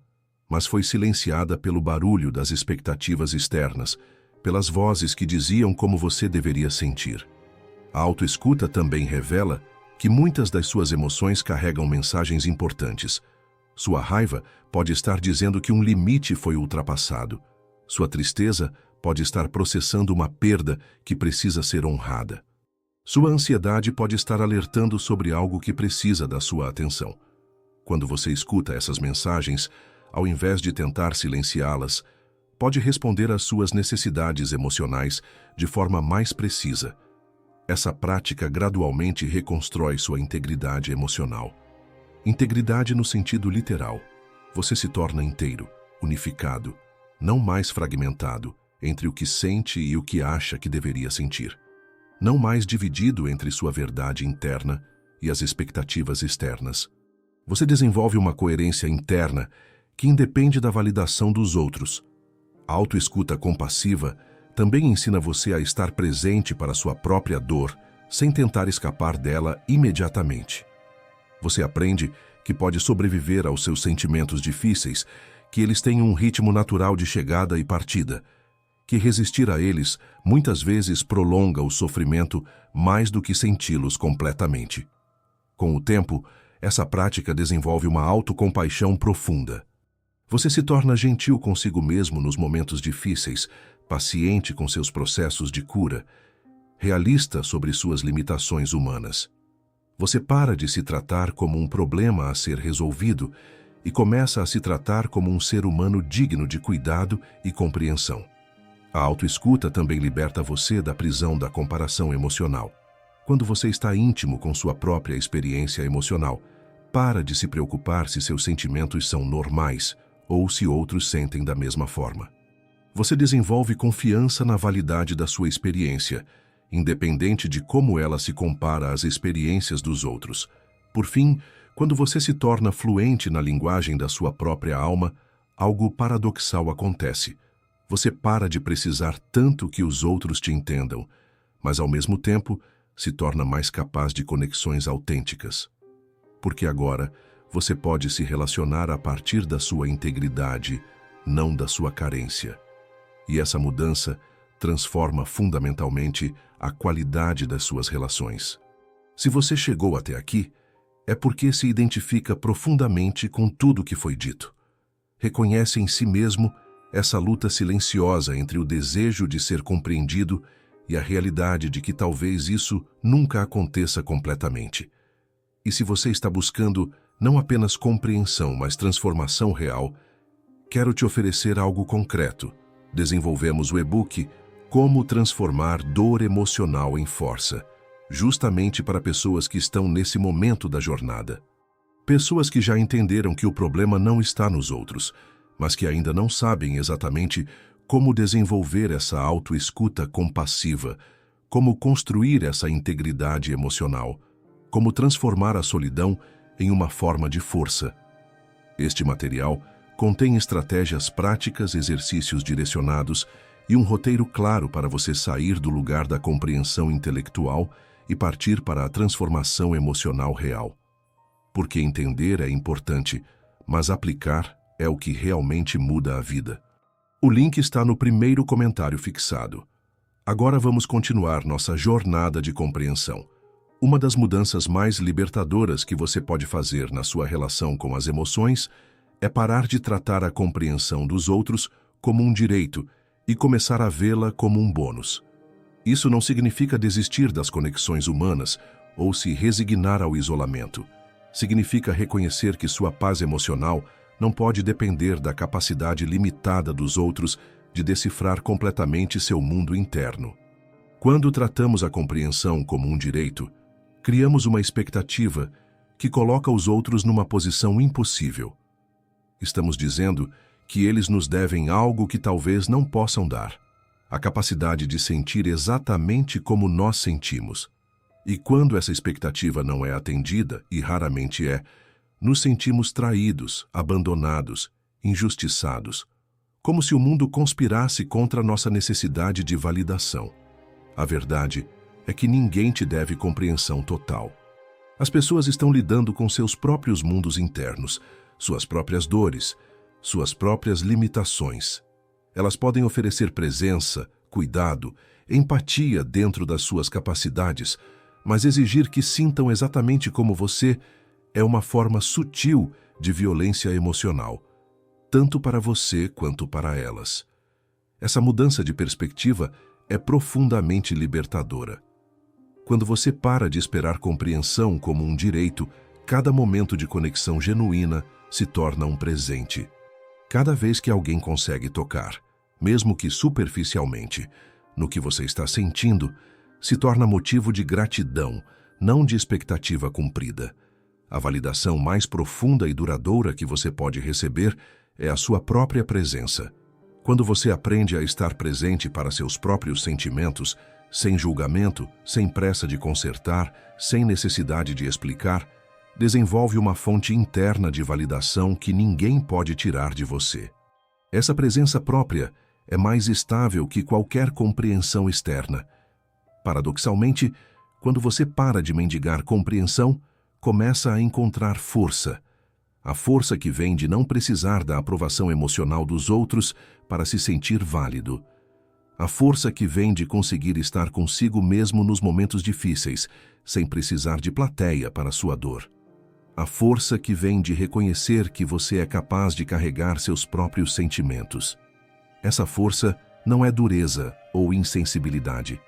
mas foi silenciada pelo barulho das expectativas externas, pelas vozes que diziam como você deveria sentir. A autoescuta também revela que muitas das suas emoções carregam mensagens importantes. Sua raiva pode estar dizendo que um limite foi ultrapassado. Sua tristeza pode estar processando uma perda que precisa ser honrada. Sua ansiedade pode estar alertando sobre algo que precisa da sua atenção. Quando você escuta essas mensagens, ao invés de tentar silenciá-las, pode responder às suas necessidades emocionais de forma mais precisa. Essa prática gradualmente reconstrói sua integridade emocional. Integridade no sentido literal. Você se torna inteiro, unificado, não mais fragmentado entre o que sente e o que acha que deveria sentir. Não mais dividido entre sua verdade interna e as expectativas externas. Você desenvolve uma coerência interna que independe da validação dos outros. A autoescuta compassiva também ensina você a estar presente para sua própria dor, sem tentar escapar dela imediatamente. Você aprende que pode sobreviver aos seus sentimentos difíceis, que eles têm um ritmo natural de chegada e partida, que resistir a eles muitas vezes prolonga o sofrimento mais do que senti-los completamente. Com o tempo, essa prática desenvolve uma autocompaixão profunda. Você se torna gentil consigo mesmo nos momentos difíceis, paciente com seus processos de cura, realista sobre suas limitações humanas. Você para de se tratar como um problema a ser resolvido e começa a se tratar como um ser humano digno de cuidado e compreensão. A autoescuta também liberta você da prisão da comparação emocional. Quando você está íntimo com sua própria experiência emocional, para de se preocupar se seus sentimentos são normais ou se outros sentem da mesma forma. Você desenvolve confiança na validade da sua experiência, independente de como ela se compara às experiências dos outros. Por fim, quando você se torna fluente na linguagem da sua própria alma, algo paradoxal acontece. Você para de precisar tanto que os outros te entendam, mas ao mesmo tempo se torna mais capaz de conexões autênticas. Porque agora você pode se relacionar a partir da sua integridade, não da sua carência. E essa mudança transforma fundamentalmente a qualidade das suas relações. Se você chegou até aqui, é porque se identifica profundamente com tudo que foi dito. Reconhece em si mesmo essa luta silenciosa entre o desejo de ser compreendido e a realidade de que talvez isso nunca aconteça completamente. E se você está buscando não apenas compreensão, mas transformação real, quero te oferecer algo concreto. Desenvolvemos o e-book Como Transformar Dor Emocional em Força, justamente para pessoas que estão nesse momento da jornada. Pessoas que já entenderam que o problema não está nos outros, mas que ainda não sabem exatamente como desenvolver essa autoescuta compassiva, como construir essa integridade emocional, como transformar a solidão em uma forma de força. Este material contém estratégias práticas, exercícios direcionados e um roteiro claro para você sair do lugar da compreensão intelectual e partir para a transformação emocional real. Porque entender é importante, mas aplicar é o que realmente muda a vida. O link está no primeiro comentário fixado. Agora vamos continuar nossa jornada de compreensão. Uma das mudanças mais libertadoras que você pode fazer na sua relação com as emoções é parar de tratar a compreensão dos outros como um direito e começar a vê-la como um bônus. Isso não significa desistir das conexões humanas ou se resignar ao isolamento. Significa reconhecer que sua paz emocional não pode depender da capacidade limitada dos outros de decifrar completamente seu mundo interno. Quando tratamos a compreensão como um direito, criamos uma expectativa que coloca os outros numa posição impossível. Estamos dizendo que eles nos devem algo que talvez não possam dar, a capacidade de sentir exatamente como nós sentimos. E quando essa expectativa não é atendida, e raramente é, nos sentimos traídos, abandonados, injustiçados, como se o mundo conspirasse contra a nossa necessidade de validação. A verdade é que ninguém te deve compreensão total. As pessoas estão lidando com seus próprios mundos internos, suas próprias dores, suas próprias limitações. Elas podem oferecer presença, cuidado, empatia dentro das suas capacidades, mas exigir que sintam exatamente como você é uma forma sutil de violência emocional, tanto para você quanto para elas. Essa mudança de perspectiva é profundamente libertadora. Quando você para de esperar compreensão como um direito, cada momento de conexão genuína se torna um presente. Cada vez que alguém consegue tocar, mesmo que superficialmente, no que você está sentindo, se torna motivo de gratidão, não de expectativa cumprida. A validação mais profunda e duradoura que você pode receber é a sua própria presença. Quando você aprende a estar presente para seus próprios sentimentos, sem julgamento, sem pressa de consertar, sem necessidade de explicar, desenvolve uma fonte interna de validação que ninguém pode tirar de você. Essa presença própria é mais estável que qualquer compreensão externa. Paradoxalmente, quando você para de mendigar compreensão, começa a encontrar força. A força que vem de não precisar da aprovação emocional dos outros para se sentir válido. A força que vem de conseguir estar consigo mesmo nos momentos difíceis, sem precisar de plateia para sua dor. A força que vem de reconhecer que você é capaz de carregar seus próprios sentimentos. Essa força não é dureza ou insensibilidade.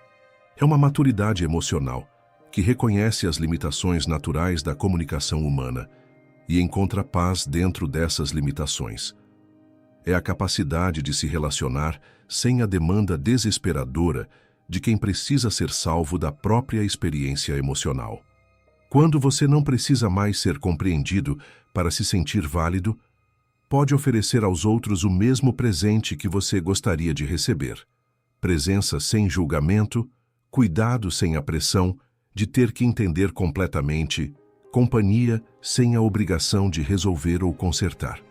É uma maturidade emocional que reconhece as limitações naturais da comunicação humana e encontra paz dentro dessas limitações. É a capacidade de se relacionar sem a demanda desesperadora de quem precisa ser salvo da própria experiência emocional. Quando você não precisa mais ser compreendido para se sentir válido, pode oferecer aos outros o mesmo presente que você gostaria de receber. Presença sem julgamento, cuidado sem a pressão de ter que entender completamente, companhia sem a obrigação de resolver ou consertar.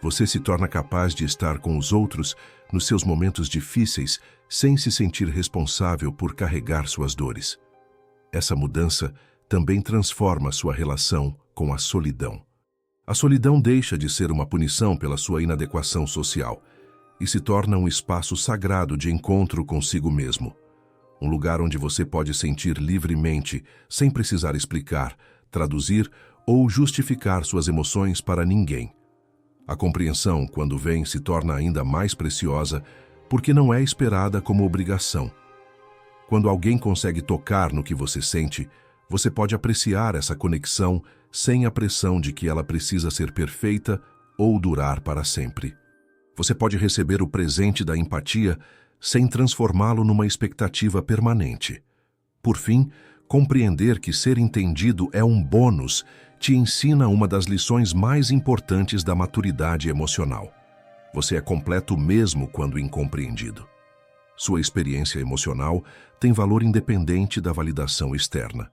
Você se torna capaz de estar com os outros nos seus momentos difíceis sem se sentir responsável por carregar suas dores. Essa mudança também transforma sua relação com a solidão. A solidão deixa de ser uma punição pela sua inadequação social e se torna um espaço sagrado de encontro consigo mesmo. Um lugar onde você pode sentir livremente, sem precisar explicar, traduzir ou justificar suas emoções para ninguém. A compreensão, quando vem, se torna ainda mais preciosa porque não é esperada como obrigação. Quando alguém consegue tocar no que você sente, você pode apreciar essa conexão sem a pressão de que ela precisa ser perfeita ou durar para sempre. Você pode receber o presente da empatia sem transformá-lo numa expectativa permanente. Por fim, compreender que ser entendido é um bônus te ensina uma das lições mais importantes da maturidade emocional. Você é completo mesmo quando incompreendido. Sua experiência emocional tem valor independente da validação externa.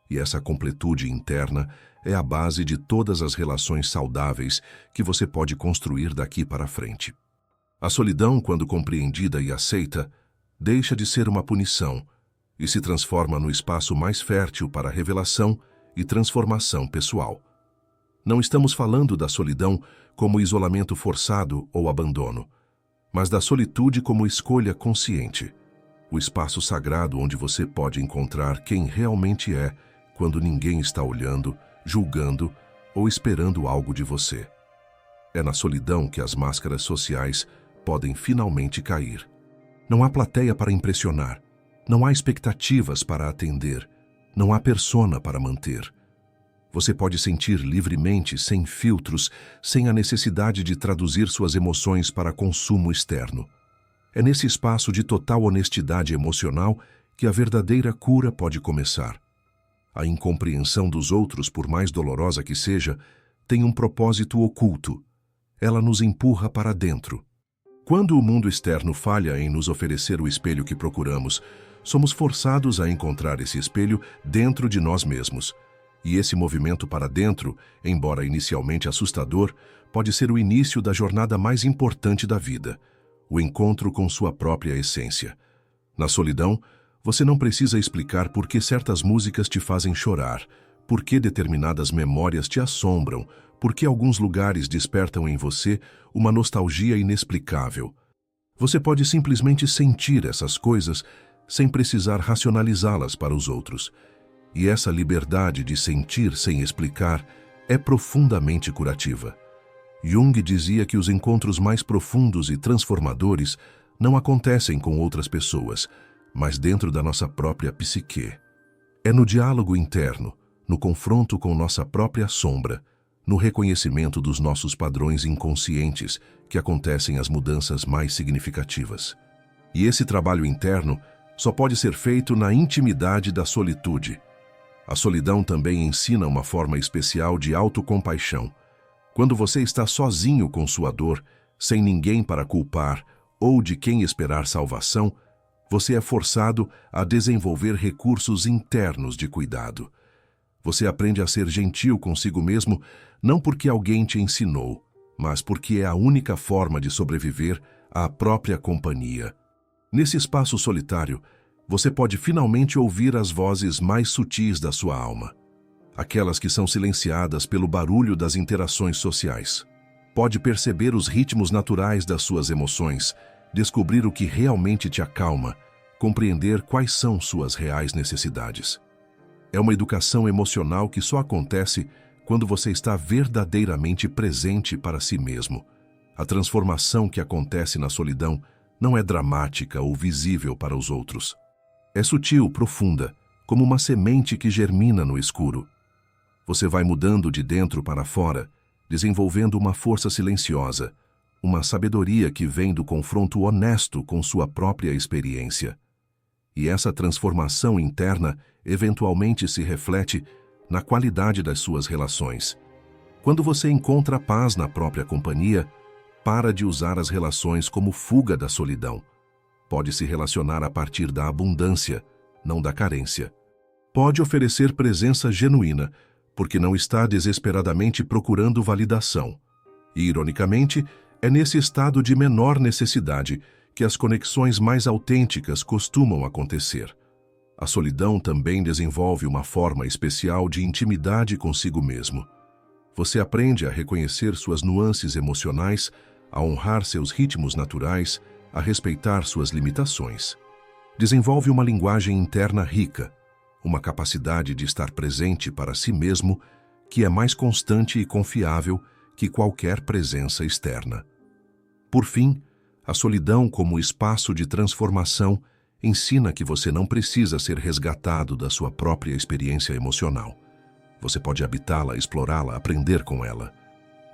E essa completude interna é a base de todas as relações saudáveis que você pode construir daqui para frente. A solidão, quando compreendida e aceita, deixa de ser uma punição e se transforma no espaço mais fértil para revelação e transformação pessoal. Não estamos falando da solidão como isolamento forçado ou abandono, mas da solitude como escolha consciente, o espaço sagrado onde você pode encontrar quem realmente é quando ninguém está olhando, julgando ou esperando algo de você. É na solidão que as máscaras sociais podem finalmente cair. Não há plateia para impressionar, não há expectativas para atender, não há persona para manter. Você pode sentir livremente, sem filtros, sem a necessidade de traduzir suas emoções para consumo externo. É nesse espaço de total honestidade emocional que a verdadeira cura pode começar. A incompreensão dos outros, por mais dolorosa que seja, tem um propósito oculto. Ela nos empurra para dentro. Quando o mundo externo falha em nos oferecer o espelho que procuramos, somos forçados a encontrar esse espelho dentro de nós mesmos. E esse movimento para dentro, embora inicialmente assustador, pode ser o início da jornada mais importante da vida, o encontro com sua própria essência. Na solidão, você não precisa explicar por que certas músicas te fazem chorar, por que determinadas memórias te assombram, por que alguns lugares despertam em você uma nostalgia inexplicável. Você pode simplesmente sentir essas coisas sem precisar racionalizá-las para os outros. E essa liberdade de sentir sem explicar é profundamente curativa. Jung dizia que os encontros mais profundos e transformadores não acontecem com outras pessoas, mas dentro da nossa própria psique. É no diálogo interno, no confronto com nossa própria sombra, no reconhecimento dos nossos padrões inconscientes que acontecem as mudanças mais significativas. E esse trabalho interno só pode ser feito na intimidade da solitude. A solidão também ensina uma forma especial de autocompaixão. Quando você está sozinho com sua dor, sem ninguém para culpar ou de quem esperar salvação, você é forçado a desenvolver recursos internos de cuidado. Você aprende a ser gentil consigo mesmo, não porque alguém te ensinou, mas porque é a única forma de sobreviver à própria companhia. Nesse espaço solitário, você pode finalmente ouvir as vozes mais sutis da sua alma, aquelas que são silenciadas pelo barulho das interações sociais. Pode perceber os ritmos naturais das suas emoções, descobrir o que realmente te acalma, compreender quais são suas reais necessidades. É uma educação emocional que só acontece quando você está verdadeiramente presente para si mesmo. A transformação que acontece na solidão não é dramática ou visível para os outros. É sutil, profunda, como uma semente que germina no escuro. Você vai mudando de dentro para fora, desenvolvendo uma força silenciosa, uma sabedoria que vem do confronto honesto com sua própria experiência. E essa transformação interna eventualmente se reflete na qualidade das suas relações. Quando você encontra paz na própria companhia, para de usar as relações como fuga da solidão. Pode se relacionar a partir da abundância, não da carência. Pode oferecer presença genuína, porque não está desesperadamente procurando validação. E, ironicamente, é nesse estado de menor necessidade que as conexões mais autênticas costumam acontecer. A solidão também desenvolve uma forma especial de intimidade consigo mesmo. Você aprende a reconhecer suas nuances emocionais, a honrar seus ritmos naturais, a respeitar suas limitações. Desenvolve uma linguagem interna rica, uma capacidade de estar presente para si mesmo que é mais constante e confiável que qualquer presença externa. Por fim, a solidão como espaço de transformação ensina que você não precisa ser resgatado da sua própria experiência emocional. Você pode habitá-la, explorá-la, aprender com ela.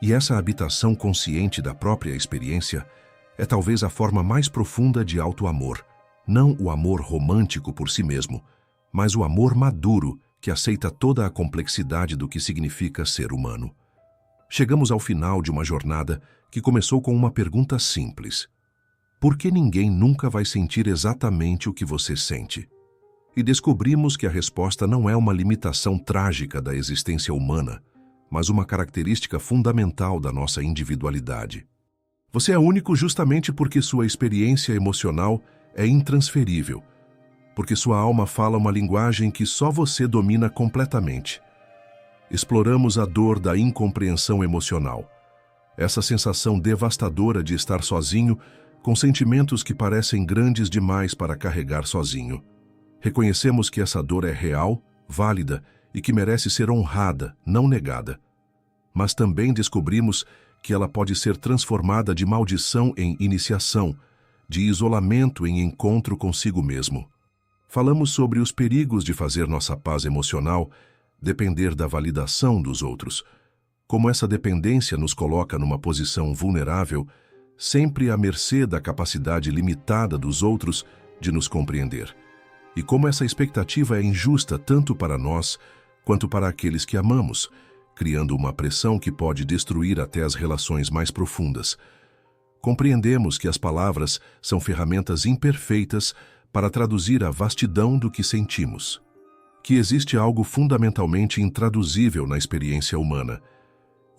E essa habitação consciente da própria experiência é talvez a forma mais profunda de auto-amor. Não o amor romântico por si mesmo, mas o amor maduro que aceita toda a complexidade do que significa ser humano. Chegamos ao final de uma jornada que começou com uma pergunta simples. Por que ninguém nunca vai sentir exatamente o que você sente? E descobrimos que a resposta não é uma limitação trágica da existência humana, mas uma característica fundamental da nossa individualidade. Você é único justamente porque sua experiência emocional é intransferível, porque sua alma fala uma linguagem que só você domina completamente. Exploramos a dor da incompreensão emocional, essa sensação devastadora de estar sozinho, com sentimentos que parecem grandes demais para carregar sozinho. Reconhecemos que essa dor é real, válida e que merece ser honrada, não negada. Mas também descobrimos que ela pode ser transformada de maldição em iniciação, de isolamento em encontro consigo mesmo. Falamos sobre os perigos de fazer nossa paz emocional depender da validação dos outros, como essa dependência nos coloca numa posição vulnerável, sempre à mercê da capacidade limitada dos outros de nos compreender. E como essa expectativa é injusta tanto para nós quanto para aqueles que amamos, criando uma pressão que pode destruir até as relações mais profundas. Compreendemos que as palavras são ferramentas imperfeitas para traduzir a vastidão do que sentimos. Que existe algo fundamentalmente intraduzível na experiência humana,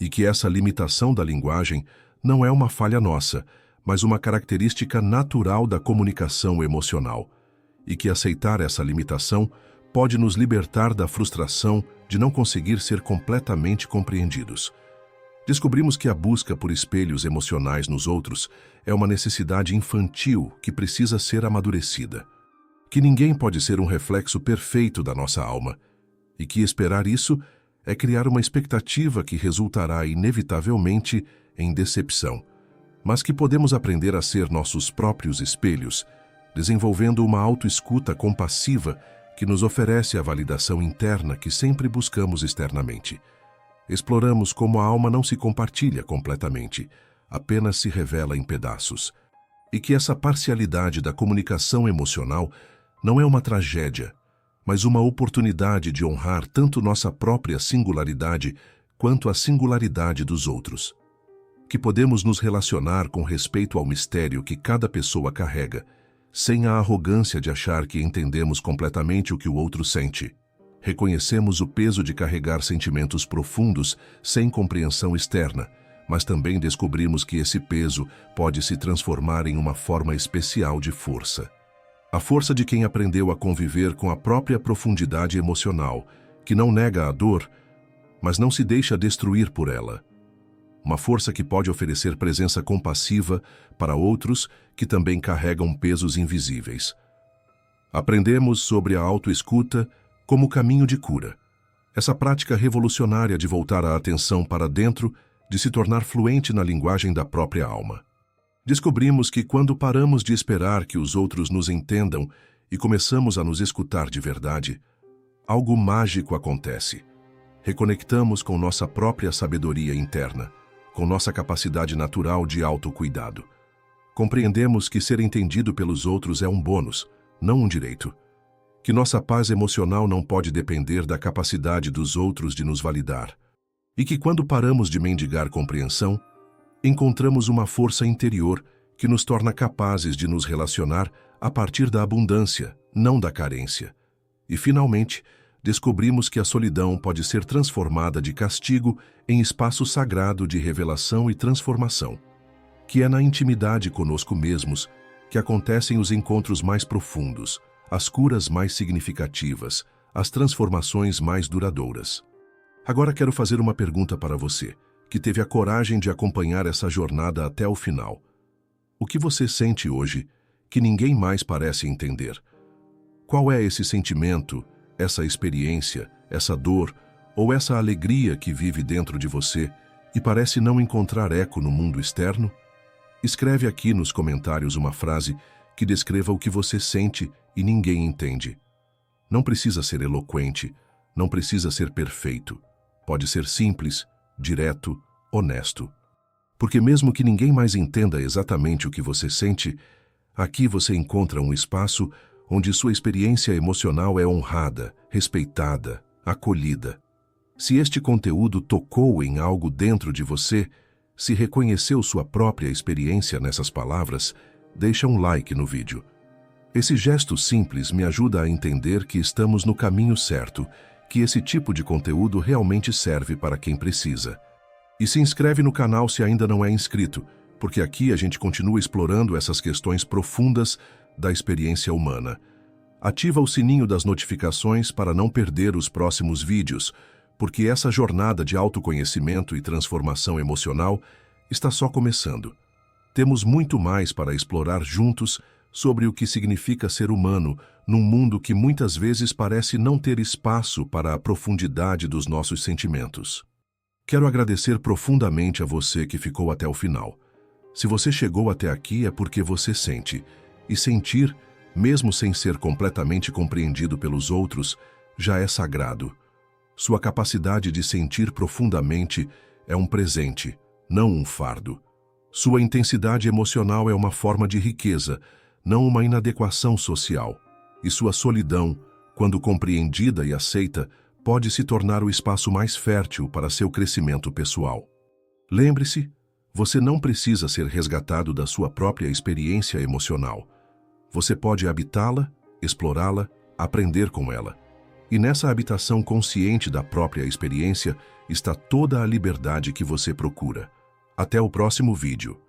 e que essa limitação da linguagem não é uma falha nossa, mas uma característica natural da comunicação emocional, e que aceitar essa limitação pode nos libertar da frustração de não conseguir ser completamente compreendidos. Descobrimos que a busca por espelhos emocionais nos outros é uma necessidade infantil que precisa ser amadurecida. Que ninguém pode ser um reflexo perfeito da nossa alma, e que esperar isso é criar uma expectativa que resultará inevitavelmente em decepção, mas que podemos aprender a ser nossos próprios espelhos, desenvolvendo uma autoescuta compassiva que nos oferece a validação interna que sempre buscamos externamente. Exploramos como a alma não se compartilha completamente, apenas se revela em pedaços, e que essa parcialidade da comunicação emocional não é uma tragédia, mas uma oportunidade de honrar tanto nossa própria singularidade quanto a singularidade dos outros. Que podemos nos relacionar com respeito ao mistério que cada pessoa carrega, sem a arrogância de achar que entendemos completamente o que o outro sente. Reconhecemos o peso de carregar sentimentos profundos sem compreensão externa, mas também descobrimos que esse peso pode se transformar em uma forma especial de força. A força de quem aprendeu a conviver com a própria profundidade emocional, que não nega a dor, mas não se deixa destruir por ela. Uma força que pode oferecer presença compassiva para outros que também carregam pesos invisíveis. Aprendemos sobre a autoescuta como caminho de cura. Essa prática revolucionária de voltar a atenção para dentro, de se tornar fluente na linguagem da própria alma. Descobrimos que quando paramos de esperar que os outros nos entendam e começamos a nos escutar de verdade, algo mágico acontece. Reconectamos com nossa própria sabedoria interna, com nossa capacidade natural de autocuidado. Compreendemos que ser entendido pelos outros é um bônus, não um direito. Que nossa paz emocional não pode depender da capacidade dos outros de nos validar. E que quando paramos de mendigar compreensão, encontramos uma força interior que nos torna capazes de nos relacionar a partir da abundância, não da carência. E, finalmente, descobrimos que a solidão pode ser transformada de castigo em espaço sagrado de revelação e transformação, que é na intimidade conosco mesmos que acontecem os encontros mais profundos, as curas mais significativas, as transformações mais duradouras. Agora quero fazer uma pergunta para você, que teve a coragem de acompanhar essa jornada até o final. O que você sente hoje que ninguém mais parece entender? Qual é esse sentimento, essa experiência, essa dor ou essa alegria que vive dentro de você e parece não encontrar eco no mundo externo? Escreve aqui nos comentários uma frase que descreva o que você sente e ninguém entende. Não precisa ser eloquente, não precisa ser perfeito. Pode ser simples, direto, honesto. Porque mesmo que ninguém mais entenda exatamente o que você sente, aqui você encontra um espaço onde sua experiência emocional é honrada, respeitada, acolhida. Se este conteúdo tocou em algo dentro de você, se reconheceu sua própria experiência nessas palavras, deixa um like no vídeo. Esse gesto simples me ajuda a entender que estamos no caminho certo, que esse tipo de conteúdo realmente serve para quem precisa. E se inscreve no canal se ainda não é inscrito, porque aqui a gente continua explorando essas questões profundas da experiência humana. Ativa o sininho das notificações para não perder os próximos vídeos, porque essa jornada de autoconhecimento e transformação emocional está só começando. Temos muito mais para explorar juntos sobre o que significa ser humano num mundo que muitas vezes parece não ter espaço para a profundidade dos nossos sentimentos. Quero agradecer profundamente a você que ficou até o final. Se você chegou até aqui é porque você sente, e sentir, mesmo sem ser completamente compreendido pelos outros, já é sagrado. Sua capacidade de sentir profundamente é um presente, não um fardo. Sua intensidade emocional é uma forma de riqueza, não uma inadequação social. E sua solidão, quando compreendida e aceita, pode se tornar o espaço mais fértil para seu crescimento pessoal. Lembre-se, você não precisa ser resgatado da sua própria experiência emocional. Você pode habitá-la, explorá-la, aprender com ela. E nessa habitação consciente da própria experiência está toda a liberdade que você procura. Até o próximo vídeo.